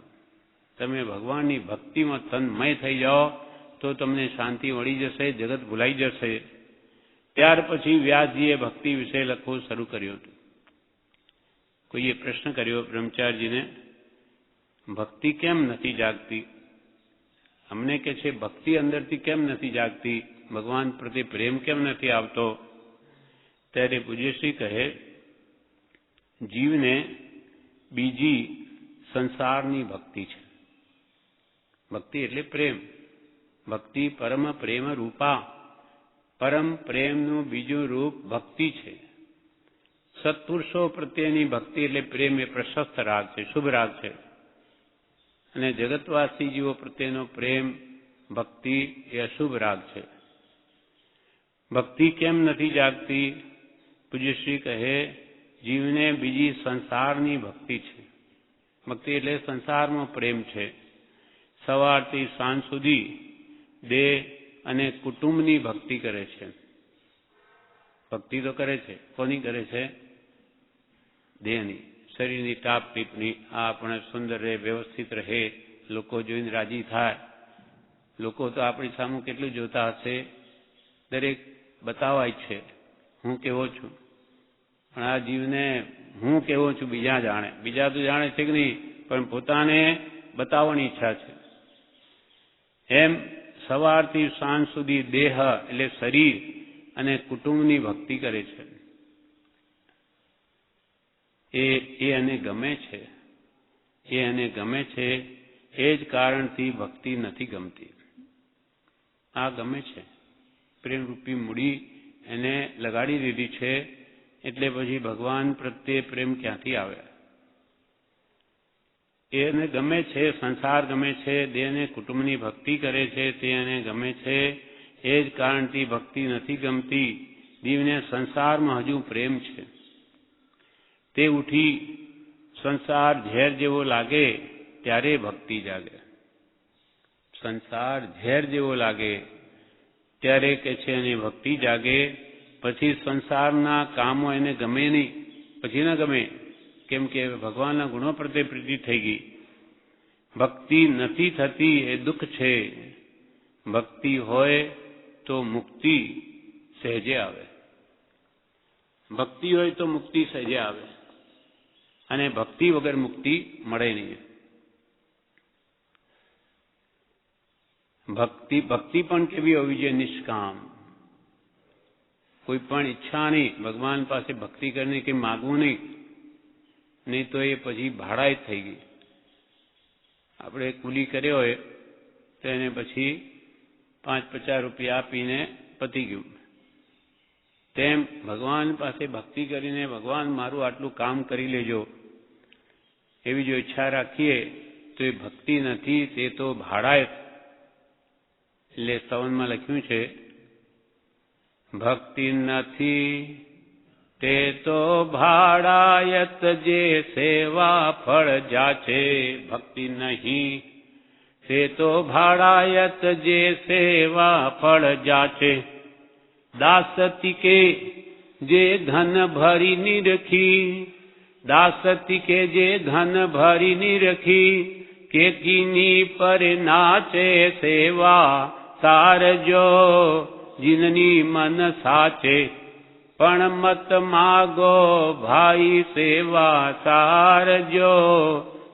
તમે ભગવાનની ભક્તિમાં તન્મય થઈ જાઓ તો તમને શાંતિ મળી જશે, જગત ભૂલાઈ જશે. ત્યાર પછી વ્યાસજીએ ભક્તિ વિશે લખવું શરૂ કર્યું હતું. કોઈએ પ્રશ્ન કર્યો બ્રહ્મચારીજીને, ભક્તિ કેમ નથી જાગતી? અમને કે છે ભક્તિ અંદરથી કેમ નથી જાગતી, ભગવાન પ્રત્યે પ્રેમ કેમ નથી આવતો? ત્યારે પૂજ્યશ્રી કહે, જીવને બીજી સંસારની ભક્તિ છે. ભક્તિ એટલે પ્રેમ. ભક્તિ પરમ પ્રેમ રૂપા. પરમ પ્રેમનું બીજું રૂપ ભક્તિ છે. સત્પુરુષો પ્રત્યેની ભક્તિ એટલે પ્રેમ એ પ્રશસ્ત રાગ છે, શુભ રાગ છે. અને જગતવાસી જીવો પ્રત્યેનો પ્રેમ ભક્તિ એ અશુભ રાગ છે. ભક્તિ કેમ નથી જાગતી? પૂજ્યશ્રી કહે, જીવને બીજી સંસારની ભક્તિ છે. ભક્તિ એટલે સંસારમાં પ્રેમ છે. સવારથી સાંજ સુધી દેહ અને કુટુંબની ભક્તિ કરે છે. ભક્તિ તો કરે છે, કોની કરે છે? દેહની, શરીરની ટાપ ટીપની. આ આપણે સુંદર રહે, વ્યવસ્થિત રહે, લોકો જોઈને રાજી થાય. લોકો તો આપણી સામે કેટલું જોતા હશે, દરેક બતાવાય છે હું કેવો છું. પણ આ જીવને હું કેવો છું બીજા જાણે. બીજા તો જાણે છે કે નહીં, પણ પોતાને બતાવવાની ઈચ્છા છે. એમ સવારથી સાંજ સુધી દેહ એટલે શરીર અને કુટુંબની ભક્તિ કરે છે. એ એને ગમે છે. એ એને ગમે છે. એ જ કારણથી ભક્તિ નથી ગમતી. આ ગમે છે, પ્રેમરૂપી મૂડી એને લગાડી દીધી છે. એટલે પછી ભગવાન પ્રત્યે પ્રેમ ક્યાંથી આવે? એને ગમે છે, સંસાર ગમે છે, દેહને કુટુંબની ભક્તિ કરે છે, તે એને ગમે છે. એ જ કારણથી ભક્તિ નથી ગમતી. જીવને સંસારમાં હજુ પ્રેમ છે. તે ઉઠી સંસાર ઝેર જેવો લાગે ત્યારે ભક્તિ જાગે. સંસાર ઝેર જેવો લાગે ત્યારે કે છે એની ભક્તિ જાગે. પછી સંસારના કામો એને ગમે નહીં, પછી ના ગમે. કેમ કે ભગવાનના ગુણો પ્રત્યે પ્રીતિ થઈ ગઈ. ભક્તિ નથી થતી એ દુઃખ છે. ભક્તિ હોય તો મુક્તિ સહેજે આવે. ભક્તિ હોય તો મુક્તિ સહેજે આવે, અને ભક્તિ વગર મુક્તિ મળે નહીં. ભક્તિ પણ કેવી હોવી જોઈએ? નિષ્કામ. કોઈ પણ ઈચ્છા નહીં, ભગવાન પાસે ભક્તિ કરીને કંઈ માગવું નહીં. નહીં તો એ પછી ભાડા જ થઈ ગઈ. આપણે કુલી કર્યો હોય તો એને પછી 5-50 રૂપિયા આપીને પતી ગયું. તેમ ભગવાન પાસે ભક્તિ કરીને ભગવાન મારું આટલું કામ કરી લેજો એવી જો ઈચ્છા રાખીએ તો એ ભક્તિ નથી, તે તો ભાડાયત. એટલે સ્તવનમાં લખ્યું છે, ભક્તિ નથી તે તો ભાડાયત, જે સેવા ફળ જાચે. ભક્તિ નહીં તે તો ભાડાયત જે સેવા ફળ જાચે. દાસતી કે જે ધન ભરી નિરખી, દાસતી કે જે ધન ભરી નિરખી, કેકીની પર નાચે સેવા સારજો જીનની મન સાચે. પણ મત માગો ભાઈ સેવા સારજો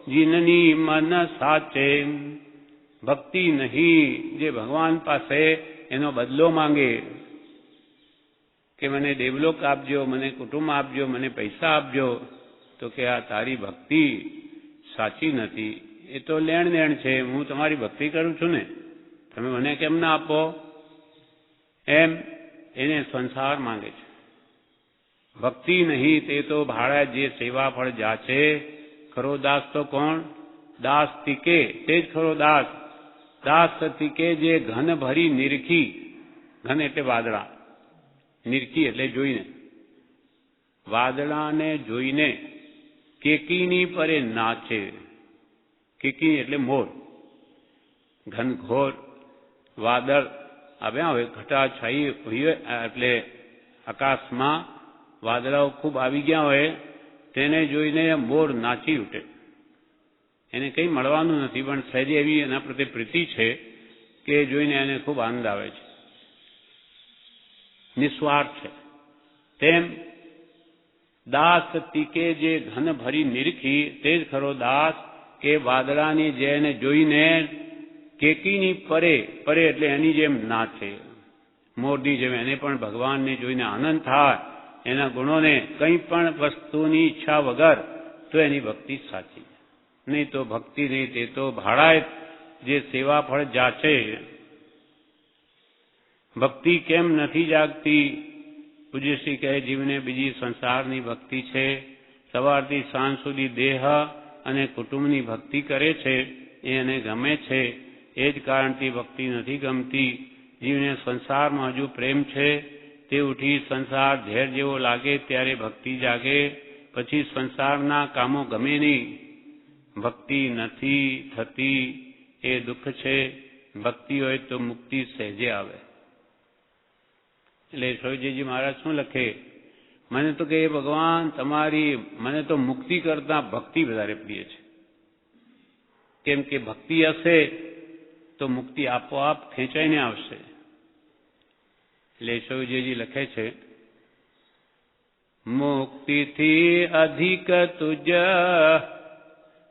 જીનની મન સાચે. ભક્તિ નહીં જે ભગવાન પાસે એનો બદલો માંગે કે મને દેવલોક આપજો, મને કુટુંબ આપજો, મને પૈસા આપજો, તો કે આ તારી ભક્તિ સાચી નથી. એ તો લેણ દેણ છે. હું તમારી ભક્તિ કરું છું ને, તમે મને કેમ ના આપો? એમ એને સંસાર માંગે છે. ભક્તિ નહીં તે તો ભાડા જે સેવા ફળ જાચે. ખરો દાસ તો કોણ? દાસ તીકે તે જ ખરો દાસ. દાસ તીકે જે ઘન ભરી નિરખી, ઘન એટલે વાદળા, નિરખી એટલે જોઈને, વાદળાને જોઈને કેકીની પરે નાચે. કેકી એટલે મોર. ઘનઘોર વાદળ આવ્યા હોય, ઘટાછાઈ હોય, એટલે આકાશમાં વાદળાઓ ખૂબ આવી ગયા હોય, તેને જોઈને મોર નાચી ઉઠે. એને કંઈ મળવાનું નથી, પણ સહેજે એવી એના પ્રત્યે પ્રીતિ છે કે જોઈને એને ખૂબ આનંદ આવે છે, નિસ્વાર્થ છે. તેમ દાસ તીકે જે ઘન ભરી નિરખી, તે જ ખરો દાસ કે વાદળાની જેને જોઈને કેકીની પરે, પરે એટલે એની જેમ નાચે, મોરની જેમ એને પણ ભગવાનને જોઈને આનંદ થાય, એના ગુણોને કંઈ પણ વસ્તુની ઈચ્છા વગર, તો એની ભક્તિ સાચી. નહીં તો ભક્તિ નહીં, તે તો ભાડાયત જે સેવા ફળ જાચે. ભક્તિ કેમ નથી જાગતી? પૂજ્યશ્રી કહે જીવને બીજી સંસારની ભક્તિ છે. સવારથી સાંજ સુધી દેહ અને કુટુંબની ભક્તિ કરે છે, એ એને ગમે છે. એ જ કારણથી ભક્તિ નથી ગમતી. જીવને સંસારમાં હજુ પ્રેમ છે, તે ઉઠી સંસાર ઝેર જેવો લાગે ત્યારે ભક્તિ જાગે. પછી સંસારના કામો ગમે નહીં. ભક્તિ નથી થતી એ દુઃખ છે. ભક્તિ હોય તો મુક્તિ સહેજે આવે. એટલે સૌજીજી મહારાજ શું લખે? મને તો કે ભગવાન તમારી, મને તો મુક્તિ કરતા ભક્તિ વધારે પ્રિય છે. કેમ કે ભક્તિ હશે તો મુક્તિ આપોઆપ ખેંચાઈને આવશે. એટલે સૌજીજી લખે છે, મુક્તિથી અધિક તુજ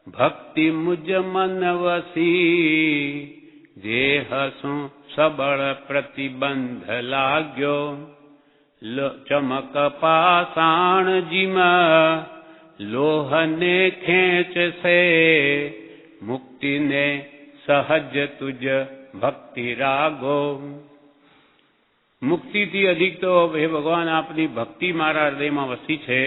ભક્તિ મુજ મન વસી, દેહ શું સબળ પ્રતિબંધ લાગ્યો, ચમક પાષાણ જીમ લોહને ખેંચશે, મુક્તિને સહજ તુજ ભક્તિ રાગો. મુક્તિથી અધિક તો હે ભગવાન આપની ભક્તિ મારા હૃદયમાં વસી છે,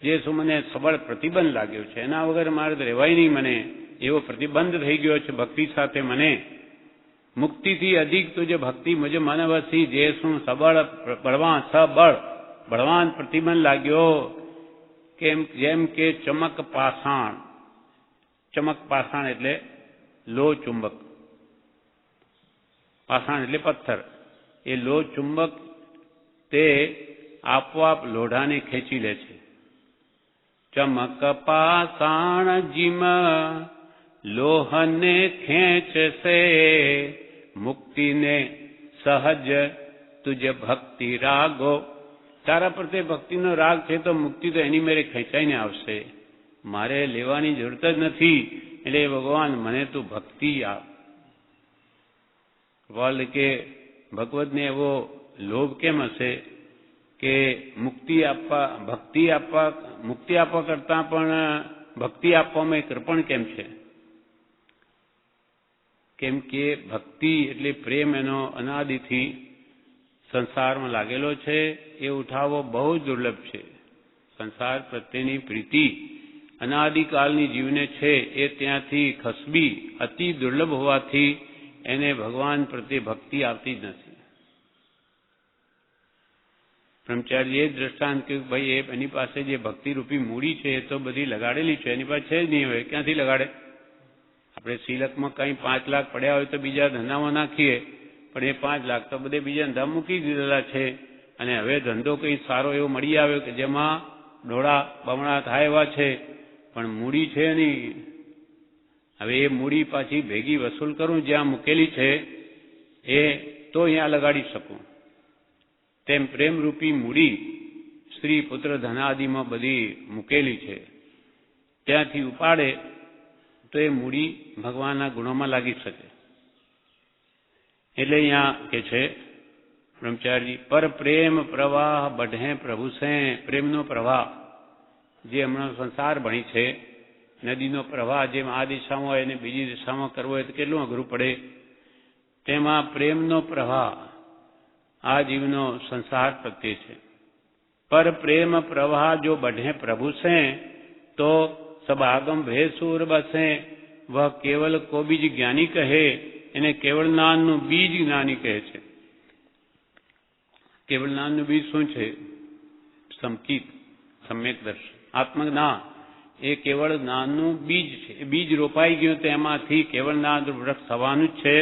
જે શું મને સબળ પ્રતિબંધ લાગ્યો છે. એના વગર મારે રહેવાય નહીં. મને એવો પ્રતિબંધ થઈ ગયો છે ભક્તિ સાથે મને. મુક્તિથી અધિક તો જે ભક્તિ મુજે મન વસી, જે શું સબળ બળવાન સબળ બળવાન પ્રતિબંધ લાગ્યો. કેમ જેમ કે ચમક પાષાણ. ચમક પાષાણ એટલે લોહ ચુંબક. પાષાણ એટલે પથ્થર. એ લોહ ચુંબક તે આપોઆપ લોઢાને ખેંચી લે છે. ચમક પાષાણ જીમ લોહને ખેંચશે, મુક્તિને સહજ તુજ ભક્તિ રાગો. તારા પ્રત્યે ભક્તિનો રાગ છે તો મુક્તિ તો એની મેરે ખેંચાઈને આવશે. મારે લેવાની જરૂરત જ નથી. એટલે ભગવાન મને તું ભક્તિ આપ. વલ કે ભગવતને એવો લોભ કેમ હશે કે મુક્તિ આપવા, ભક્તિ આપવા, મુક્તિ આપવા કરતાં પણ ભક્તિ આપવામાં કૃપણ કેમ છે? કેમ કે ભક્તિ એટલે પ્રેમ એનો અનાદિથી સંસારમાં લાગેલો છે. એ ઉઠાવવો બહુ દુર્લભ છે. સંસાર પ્રત્યેની પ્રીતિ અનાદિકાળની જીવને છે, એ ત્યાંથી ખસબી અતિ દુર્લભ હોવાથી એને ભગવાન પ્રત્યે ભક્તિ આવતી જ નથી. બ્રહ્મચારીએ દ્રષ્ટાંત કહ્યું, ભાઈ એની પાસે જે ભક્તિરૂપી મૂડી છે એ તો બધી લગાડેલી છે, એની પાસે છે જ નહીં. હોય ક્યાંથી લગાડે? આપણે સિલકમાં કંઈ 5 લાખ પડ્યા હોય તો બીજા ધંધામાં નાખીએ, પણ એ 5 લાખ તો બધે બીજા ધંધા મૂકી દીધેલા છે, અને હવે ધંધો કંઈ સારો એવો મળી આવ્યો કે જેમાં ડોળા બમણા થાય એવા છે, પણ મૂડી છે નહીં. હવે એ મૂડી પાછી ભેગી વસૂલ કરું જ્યાં મૂકેલી છે એ તો અહીંયા લગાડી શકું. તેમ પ્રેમરૂપી મૂડી સ્ત્રી પુત્ર ધનાદિમાં બધી મૂકેલી છે, ત્યાંથી ઉપાડે તો એ મૂડી ભગવાનના ગુણોમાં લાગી શકે. એટલે અહીંયા કે છે બ્રહ્મચારી, પર પ્રેમ પ્રવાહ બઢે પ્રભુ સે. પ્રેમનો પ્રવાહ જે હમણાં સંસાર ભણી છે, નદીનો પ્રવાહ જેમ આ દિશામાં હોય અને બીજી દિશામાં કરવો હોય તો કેટલું અઘરું પડે, તેમાં પ્રેમનો પ્રવાહ આ જીવનો સંસાર પ્રત્યે છે. પર પ્રેમ પ્રવાહ જો બઢે પ્રભુ સે તો સબ આગમ ભેસુર બસે. વહ કેવલ કો બીજ જ્ઞાની કહે, એને કેવળ જ્ઞાનનું બીજ જ્ઞાની કહે છે. કેવળ જ્ઞાનનું બીજ શું છે? સમકિત, સમ્યક દર્શન, આત્મજ્ઞાન. એ કેવળ જ્ઞાનનું બીજ છે. એ બીજ રોપાઈ ગયું તો એમાંથી કેવળ જ્ઞાન વૃક્ષ થવાનું જ છે.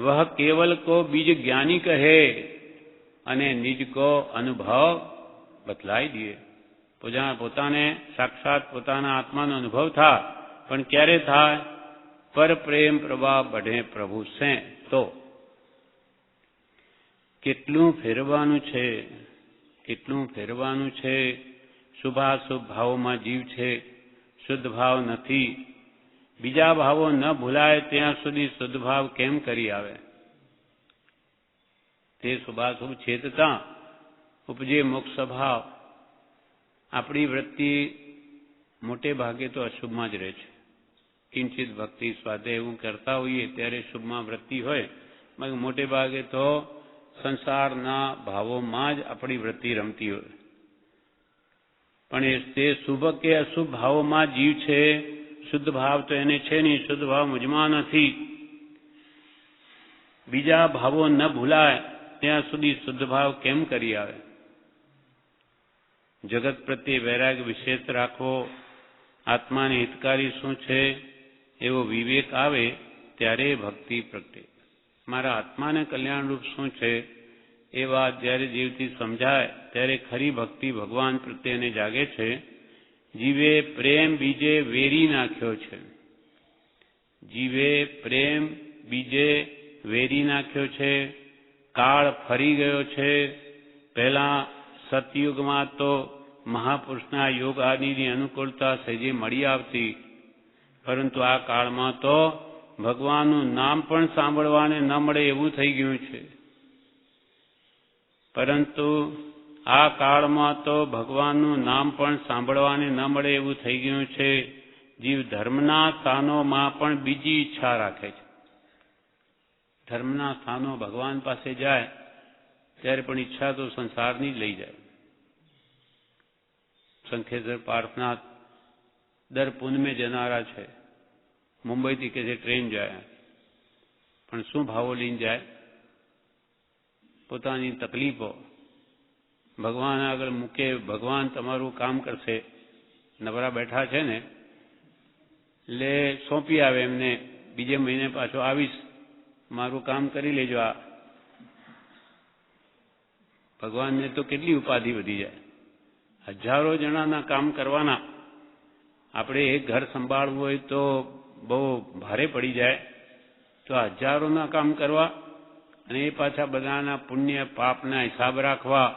વહ કેવલ કો બીજ જ્ઞાની કહે, અને નિજ કો અનુભવ બતલાઈ દીએ. પોતાને સાક્ષાત પોતાના આત્માનો અનુભવ થાય, પણ ક્યારે થાય? પર પ્રેમ પ્રવાહ બઢે પ્રભુ સે. તો કેટલું ફેરવાનું છે, કેટલું ફેરવાનું છે. શુભાશુભ ભાવોમાં જીવ છે, શુદ્ધ ભાવ નથી. બીજા ભાવો ન ભૂલાય ત્યાં સુધી શુદ્ધ ભાવ કેમ કરી આવે? તે શુભાશુભ છેદતા ઉપજે મોક્ષ ભાવ. આપણી વૃત્તિ મોટે ભાગે તો અશુભમાં જ રહે છે. કિંચિત ભક્તિ સ્વાધ્યાય એવું કરતા હોઈએ ત્યારે શુભમાં વૃત્તિ હોય, મોટે ભાગે તો સંસારના ભાવોમાં જ આપણી વૃત્તિ રમતી હોય. પણ તે શુભ કે અશુભ ભાવોમાં જીવ છે, શુદ્ધ ભાવ તો એને છે નહીં. શુદ્ધ ભાવ મુજમાં નથી. બીજા ભાવો ન ભૂલાય ત્યાં સુધી શુદ્ધ ભાવ કેમ કરી આવે? જગત પ્રત્યે વૈરાગ્ય વિશેષ રાખવો, આત્માને હિતકારી શું છે એવો વિવેક આવે ત્યારે ભક્તિ પ્રગટે. મારા આત્માને કલ્યાણરૂપ શું છે એ વાત જ્યારે જીવથી સમજાય ત્યારે ખરી ભક્તિ ભગવાન પ્રત્યેને જાગે છે. જીવે પ્રેમ બીજે વેરી નાખ્યો છે. જીવે પ્રેમ બીજે વેરી નાખ્યો છે. કાળ ફરી ગયો છે. પહેલા સતયુગમાં તો મહાપુરુષના યોગ આદિની અનુકૂળતા સહેજે મળી આવતી, પરંતુ આ કાળમાં તો ભગવાનનું નામ પણ સાંભળવાને ન મળે એવું થઈ ગયું છે. પરંતુ આ કાળમાં તો ભગવાનનું નામ પણ સાંભળવાને ન મળે એવું થઈ ગયું છે. જીવ ધર્મના સ્થાનોમાં પણ બીજી ઈચ્છા રાખે છે. ધર્મના સ્થાનો ભગવાન પાસે જાય ત્યારે પણ ઈચ્છા તો સંસારની જ લઈ જાય. શંખેશ્વર પાર્થનાથ દર પૂનમે જનારા છે. મુંબઈથી કે છે ટ્રેન જાય, પણ શું ભાવો લઈને જાય? પોતાની તકલીફો ભગવાન આગળ મૂકે. ભગવાન તમારું કામ કરશે. નવરા બેઠા છે ને એટલે સોંપી આવે એમને, બીજે મહિને પાછો આવીશ, મારું કામ કરી લેજો. આ ભગવાનને તો કેટલી ઉપાધિ વધી જાય. હજારો જણાના કામ કરવાના. આપણે એક ઘર સંભાળવું હોય તો બહુ ભારે પડી જાય, તો હજારોના કામ કરવા અને એ પાછા બધાના પુણ્ય પાપના હિસાબ રાખવા.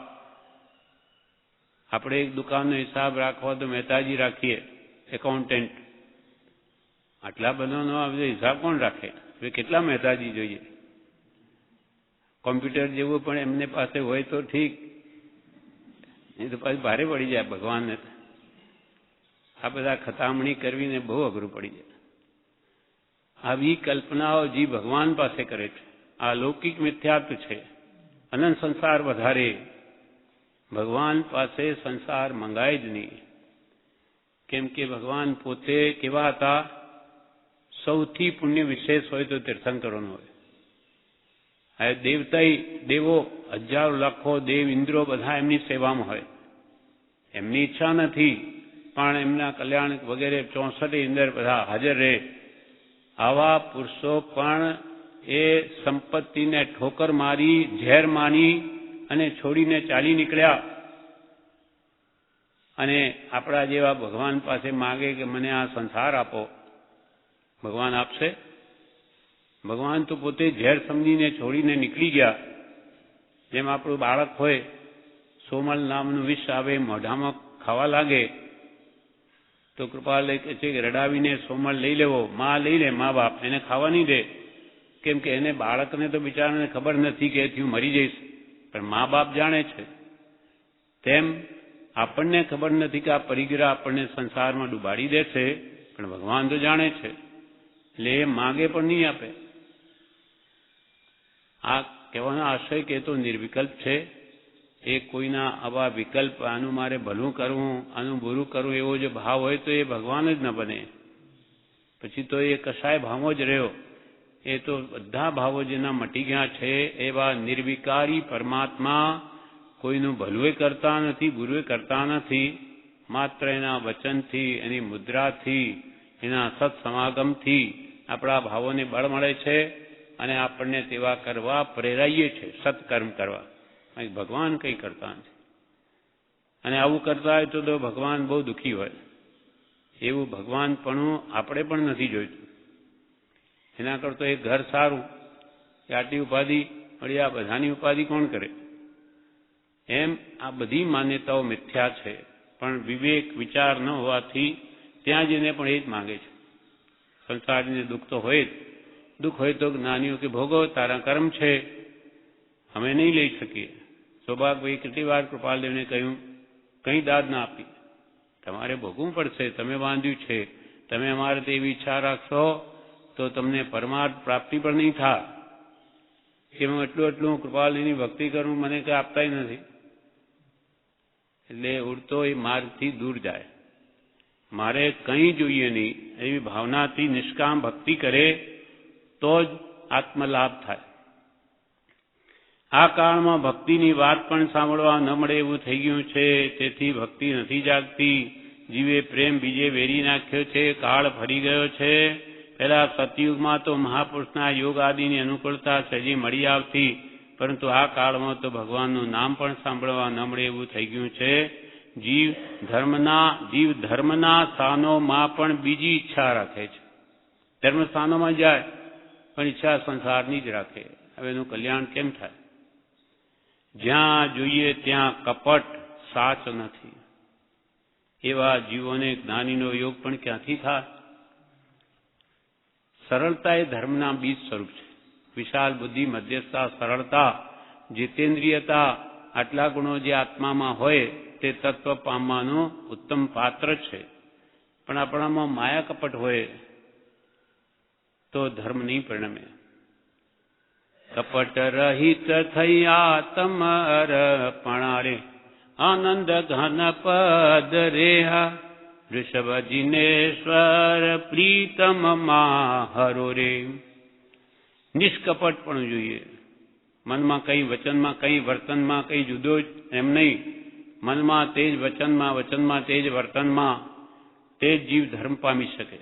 આપણે એક દુકાનનો હિસાબ રાખવા તો મહેતાજી રાખીએ, એકાઉન્ટન્ટ. આટલા બધાનો આ બધો હિસાબ કોણ રાખે? હવે કેટલા મહેતાજી જોઈએ? કોમ્પ્યુટર જેવું પણ એમને પાસે હોય તો ઠીક, એ તો પાછું ભારે પડી જાય ભગવાનને. આ બધા ખતામણી કરવીને બહુ અઘરું પડી જાય. આવી કલ્પનાઓ જે ભગવાન પાસે કરે છે આ લૌકિક મિથ્યાત્વ છે. અનંત સંસાર વધારે. ભગવાન પાસે સંસાર મંગાય જ નહીં. કેમ કે ભગવાન પોતે કેવા હતા? સૌથી પુણ્ય વિશેષ હોય તો તીર્થંકરોનો હોય. હવે દેવો હજારો લાખો દેવ ઇન્દ્રો બધા એમની સેવામાં હોય. એમની ઈચ્છા નથી પણ એમના કલ્યાણ વગેરે 64 ઇન્દ્ર બધા હાજર રહે આવા પુરુષો પણ એ સંપત્તિને ઠોકર મારી, ઝેર માની અને છોડીને ચાલી નીકળ્યા. અને આપણા જેવા ભગવાન પાસે માગે કે મને આ સંસાર આપો. ભગવાન આપશે? ભગવાન તો પોતે ઝેર સમજીને છોડીને નીકળી ગયા. જેમ આપણું બાળક હોય, સોમલ નામનું વિષ આવે, મોઢામાં ખાવા લાગે તો કૃપાલય કહે છે કે રડાવીને સોમલ લઈ લેવો. માં લઈ લે, મા બાપ એને ખાવા નહીં દે. કેમ કે એને બાળકને તો બિચારાને ખબર નથી કે એથી હું મરી જઈશ, પણ મા બાપ જાણે છે. તેમ આપણને ખબર નથી કે આ પરિગ્રહ આપણને સંસારમાં ડૂબાડી દેશે, પણ ભગવાન તો જાણે છે. એટલે એ માગે પણ નહીં આપે. આ કહેવાનો આશય કે તો નિર્વિકલ્પ છે. એ કોઈના આવા વિકલ્પ, આનું મારે ભલું કરવું, આનું બુરું કરવું, એવો જો ભાવ હોય તો એ ભગવાન જ ન બને. પછી તો એ કશાય ભાવો જ રહ્યો. એ તો બધા ભાવો જેના મટી ગયા છે એવા નિર્વિકારી પરમાત્મા કોઈનું ભલું કરતા નથી, બુરું કરતા નથી. માત્ર એના વચનથી, એની મુદ્રાથી, એના સત્સમાગમથી આપણા ભાવોને બળ મળે છે અને આપણને તેવા કરવા પ્રેરાઈએ છે, સત્કર્મ કરવા. ભગવાન કંઈ કરતા નથી. અને આવું કરતા હોય તો ભગવાન બહુ દુઃખી હોય. એવું ભગવાનપણું આપણે પણ નથી જોઈતું. એના કરતો એક ઘર સારું કે આટલી ઉપાધિ મળી, આ બધાની ઉપાધિ કોણ કરે? એમ આ બધી માન્યતાઓ મિથ્યા છે. પણ વિવેક, વિચાર ન હોવાથી ત્યાં જઈને પણ એ જ માગે છે. સંસારીને દુઃખ તો હોય જ. દુઃખ હોય તો જ્ઞાનીઓ કે ભોગવ, તારા કર્મ છે, અમે નહીં લઈ શકીએ. સૌભાગભાઈ કેટલી વાર કૃપાલદેવને કહ્યું, કંઈ દાદ ના આપી, તમારે ભોગવવું પડશે, તમે બાંધ્યું છે. તમે અમારે તેવી ઈચ્છા રાખશો તો તમને પરમાર્થ પ્રાપ્તિ પણ નહીં થાય. કે હું એટલું કૃપાલની ભક્તિ કરું, મને કંઈ આપતા નથી. એટલે ઉડતો એ માર્ગથી દૂર જાય. મારે કંઈ જોઈએ નહીં એવી ભાવનાથી નિષ્કામ ભક્તિ કરે તો જ આત્મલાભ થાય. આ કાળમાં ભક્તિની વાત પણ સાંભળવા ન મળે એવું થઈ ગયું છે. તેથી ભક્તિ નથી જાગતી. જીવે પ્રેમ બીજે વેરી નાખ્યો છે. કાળ ફરી ગયો છે. પહેલા સતયુગમાં તો મહાપુરુષના યોગ આદિની અનુકૂળતા સહેજી મળી આવતી, પરંતુ આ કાળમાં તો ભગવાનનું નામ પણ સાંભળવા ન મળે એવું થઈ ગયું છે. જીવ ધર્મના સ્થાનોમાં પણ બીજી ઈચ્છા રાખે છે. ધર્મ સ્થાનોમાં જાય પણ ઈચ્છા સંસારની જ રાખે. હવે એનું કલ્યાણ કેમ થાય? જ્યાં જોઈએ ત્યાં કપટ, સાચ નથી. એવા જીવોને જ્ઞાનીનો યોગ પણ ક્યાંથી થાય? સરળતા એ ધર્મના બીજ સ્વરૂપ છે. વિશાળ બુદ્ધિ, મધ્યસ્થતા, સરળતા, જીતેન્દ્રિયતા, આટલા ગુણો જે આત્મામાં હોય તે તત્વ પામવાનું ઉત્તમ પાત્ર છે. પણ આપણામાં માયા કપટ હોય તો ધર્મ નહીં પરિણમે. કપટ રહિત થઈ આત્મ અર્પણા રે, આનંદ ઘન પદ રેહા, ઋષભ જિનેશ્વર પ્રીતમ માહરો રે. નિષ્કપટ પણ જોઈએ. મનમાં કંઈ, વચનમાં કંઈ, વર્તનમાં કંઈ જુદો જ એમ નહીં. મનમાં તે જ વચનમાં, વચનમાં તે જ વર્તનમાં, તે જ જીવ ધર્મ પામી શકે.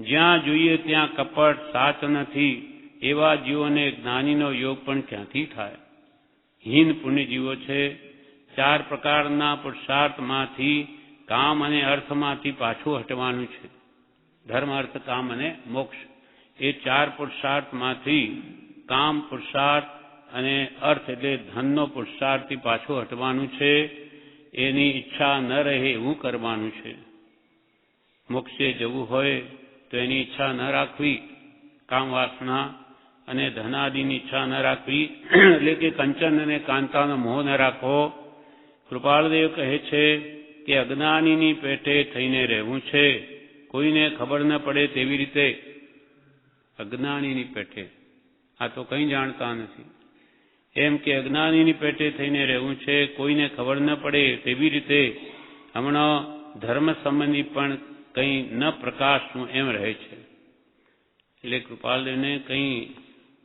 જ્યાં જોઈએ ત્યાં કપટ, સાચ નથી. એવા જીવોને જ્ઞાનીનો યોગ પણ ક્યાંથી થાય? હીન પુણ્ય જીવો છે. 4 પ્રકારના પુરુષાર્થમાંથી, કામ અને અર્થમાંથી પાછું હટવાનું છે. ધર્મ, અર્થ, કામ અને મોક્ષ. એ 4 પુરુષાર્થમાંથી કામ પુરુષાર્થ અને અર્થ એટલે ધનનો પુરુષાર્થથી પાછું હટવાનું છે. એની ઈચ્છા ન રહે એવું કરવાનું છે. મોક્ષે જવું હોય તો એની ઈચ્છા ન રાખવી. કામ વાસના અને ધનાદિની ઈચ્છા ન રાખવી, એટલે કે કંચન અને કાંતાનો મોહ ન રાખવો. કૃપાળદેવ કહે છે કે અજ્ઞાનીની પેટે થઈને રહેવું છે, કોઈને ખબર ન પડે તેવી રીતે. અજ્ઞાનીની પેટે, આ તો કંઈ જાણતા નથી. એમ કે અજ્ઞાનીની પેટે થઈને રહેવું છે, કોઈને ખબર ન પડે તેવી રીતે. હમણાં ધર્મ સંબંધી પણ કંઈ ન પ્રકાશનું એમ રહે છે. એટલે કૃપાલદેવને કંઈ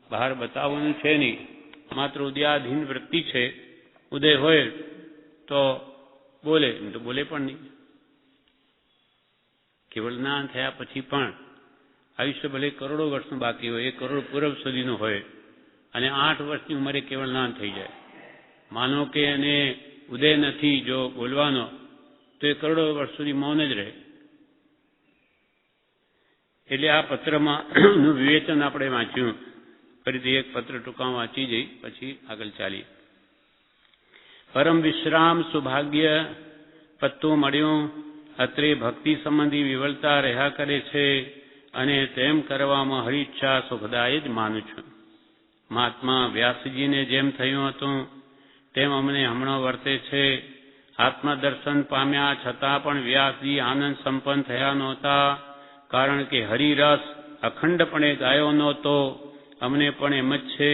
બહાર બતાવવાનું છે નહીં. માત્ર ઉદયાધીન વૃત્તિ છે. ઉદય હોય તો બોલે, તો બોલે પણ નહીં. કેવળ જ્ઞાન થયા પછી પણ આયુષ્ય ભલે કરોડો વર્ષનું બાકી હોય, 1 કરોડ પૂર્વ સુધીનું હોય, અને 8 વર્ષની ઉંમરે કેવળ જ્ઞાન થઈ જાય. માનો કે એને ઉદય નથી જો બોલવાનો, તો એ કરોડો વર્ષ સુધી મૌન જ રહે. એટલે આ પત્રમાં નું વિવેચન આપણે વાંચ્યું. ફરીથી એક પત્ર ટૂંકામાં વાંચી જઈ પછી આગળ ચાલીએ. પરમ વિશ્રામ સુભાગ્ય પત્તું મળ્યું, અત્રે ભક્તિ સંબંધી વિવલતા રહ્યા કરે છે, અને તેમ કરવામાં હરિચ્છા સુખદાય જ માનું છું. મહાત્મા વ્યાસજીને જેમ થયું હતું તેમ અમને હમણાં વર્તે છે. આત્મદર્શન પામ્યા છતાં પણ વ્યાસજી આનંદ સંપન્ન થયા નહોતા, કારણ કે હરિરસ અખંડપણે ગાયો નહોતો. અમને પણ એમ જ છે.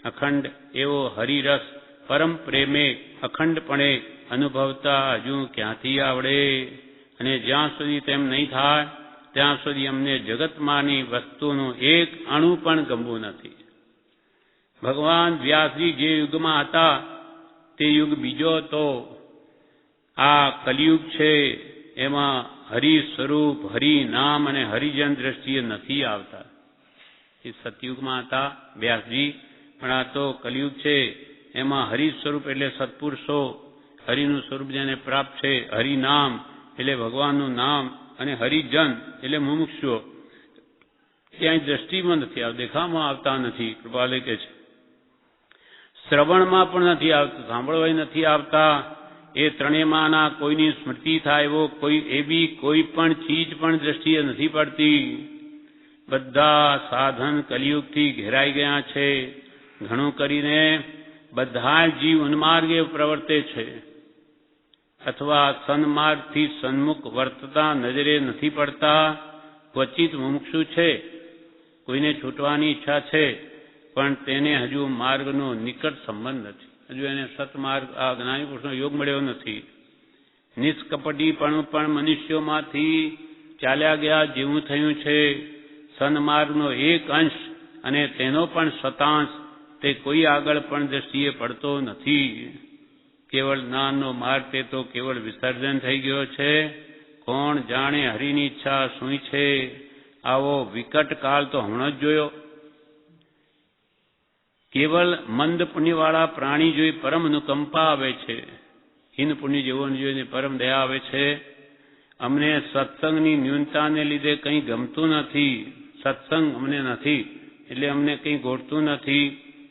અખંડ એવો હરિરસ પરમ પ્રેમે અખંડપણે અનુભવતા હજુ ક્યાંથી આવડે? અને જ્યાં સુધી તેમ નહીં થાય ત્યાં સુધી અમને જગતમાંની વસ્તુનું એક અણુ પણ ગમવું નથી. ભગવાન વ્યાસજી જે યુગમાં હતા તે યુગ બીજો હતો. આ કલિયુગ છે, એમાં હરિ સ્વરૂપ, હરિ નામ અને હરિજન દ્રષ્ટિએ નથી આવતા. એ સતયુગમાં હતા વ્યાસજી, પણ આ તો કલિયુગ છે, એમાં હરિ સ્વરૂપ એટલે સત્પુરુષો, હરિનું સ્વરૂપ જેને પ્રાપ્ત છે, હરિનામ એટલે ભગવાનનું નામ, અને હરિજન એટલે મુમુક્ષુઓ, ક્યાંય દ્રષ્ટિમાં નથી આવતા, દેખામાં આવતા નથી. કૃપાલય કે છે શ્રવણમાં પણ નથી આવતા, સાંભળવા નથી આવતા. એ ત્રણેયમાંના કોઈની સ્મૃતિ થાય એવો એવી કોઈ પણ ચીજ પણ દ્રષ્ટિએ નથી પડતી. બધા સાધન કલિયુગથી ઘેરાઈ ગયા છે. ઘણું કરીને બધા જીવ ઉન્માર્ગે પ્રવર્તે છે, અથવા સન્માર્ગથી સન્મુખ વર્તતા નજરે નથી પડતા. ક્વચિત મુમુક્ષુ છે, કોઈને છૂટવાની ઈચ્છા છે, પણ તેને હજુ માર્ગનો નિકટ સંબંધ નથી. હજુ એને સતમાર્ગ, આ જ્ઞાની પુરુષનો યોગ મળ્યો નથી. નિષ્કપટીપણું પણ મનુષ્યોમાંથી ચાલ્યા ગયા જેવું થયું છે. સન્માર્ગનો એક અંશ અને તેનો પણ શતાંશ તે કોઈ આગળ પણ દ્રષ્ટિએ પડતો નથી. કેવળ જ્ઞાનનો માર્ગ તે તો કેવળ વિસર્જન થઈ ગયો છે. કોણ જાણે હરિની ઈચ્છા શું છે? આવો વિકટ કાળ તો હમણાં જ જોયો. કેવલ મંદ પુણ્યવાળા પ્રાણી જોઈ પરમ અનુકંપા આવે છે. હીન પુણ્ય જેવોને જોઈને પરમ દયા આવે છે. અમને સત્સંગની ન્યૂનતાને લીધે કંઈ ગમતું નથી. સત્સંગ અમને નથી એટલે અમને કંઈ ગોઠતું નથી.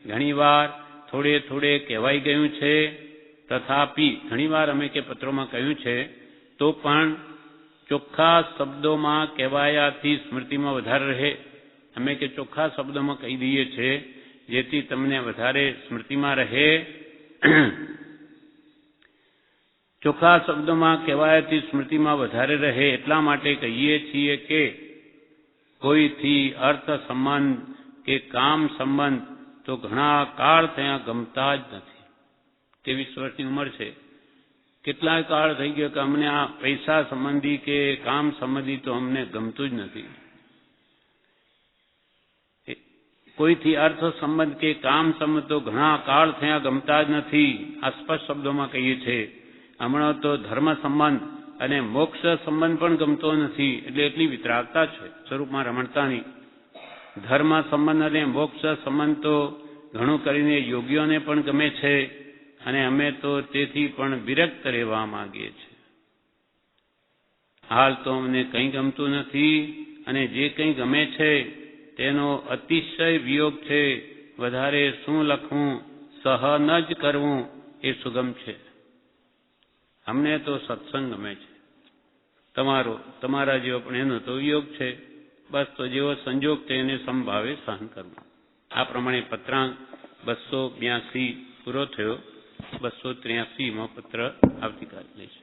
ઘણીવાર થોડે થોડે કહેવાઈ ગયું છે, તથાપિ ઘણીવાર અમે કે પત્રોમાં કહ્યું છે, તો પણ ચોખ્ખા શબ્દોમાં કહેવાયાથી સ્મૃતિમાં વધારે રહે. અમે કે ચોખ્ખા શબ્દોમાં કહી દઈએ છીએ જેથી તમને વધારે સ્મૃતિમાં રહે. ચોખ્ખા શબ્દોમાં કહેવાયાથી સ્મૃતિમાં વધારે રહે એટલા માટે કહીએ છીએ કે કોઈથી અર્થ સંબંધ કે કામ સંબંધ તો ઘણા કાળ ત્યાં ગમતા જ નથી. 23 વર્ષની ઉંમર છે, કેટલાય કાળ થઈ ગયો કે અમને આ પૈસા સંબંધી કે કામ સંબંધી તો અમને ગમતું જ નથી. કોઈથી અર્થ સંબંધ કે કામ સંબંધ તો ઘણા કાળ થયા ગમતા જ નથી. આ સ્પષ્ટ શબ્દોમાં કહીએ છીએ. હમણાં તો ધર્મ સંબંધ અને મોક્ષ સંબંધ પણ ગમતો નથી. એટલે એટલી વિતરાગતા છે, સ્વરૂપમાં રમણતાની. ધર્મ સંબંધ અને મોક્ષ સંબંધ તો ઘણું કરીને યોગીઓને પણ ગમે છે, અને અમે તો તેથી પણ વિરક્ત રહેવા માંગીએ છીએ. હાલ તો અમને કંઈ ગમતું નથી, અને જે કંઈ ગમે છે તેનો અતિશય વિયોગ છે. વધારે શું લખવું, સહન જ કરવું એ સુગમ છે. અમને તો સત્સંગ ગમે છે. તમારા જેવો પણ એનો તો વિયોગ છે. બસ તો જેવો સંજોગ છે એને સમભાવે સહન કરવું. આ પ્રમાણે પત્રાંક 282 પૂરો થયો. 283મો પત્ર આવતીકાલે લઈશ.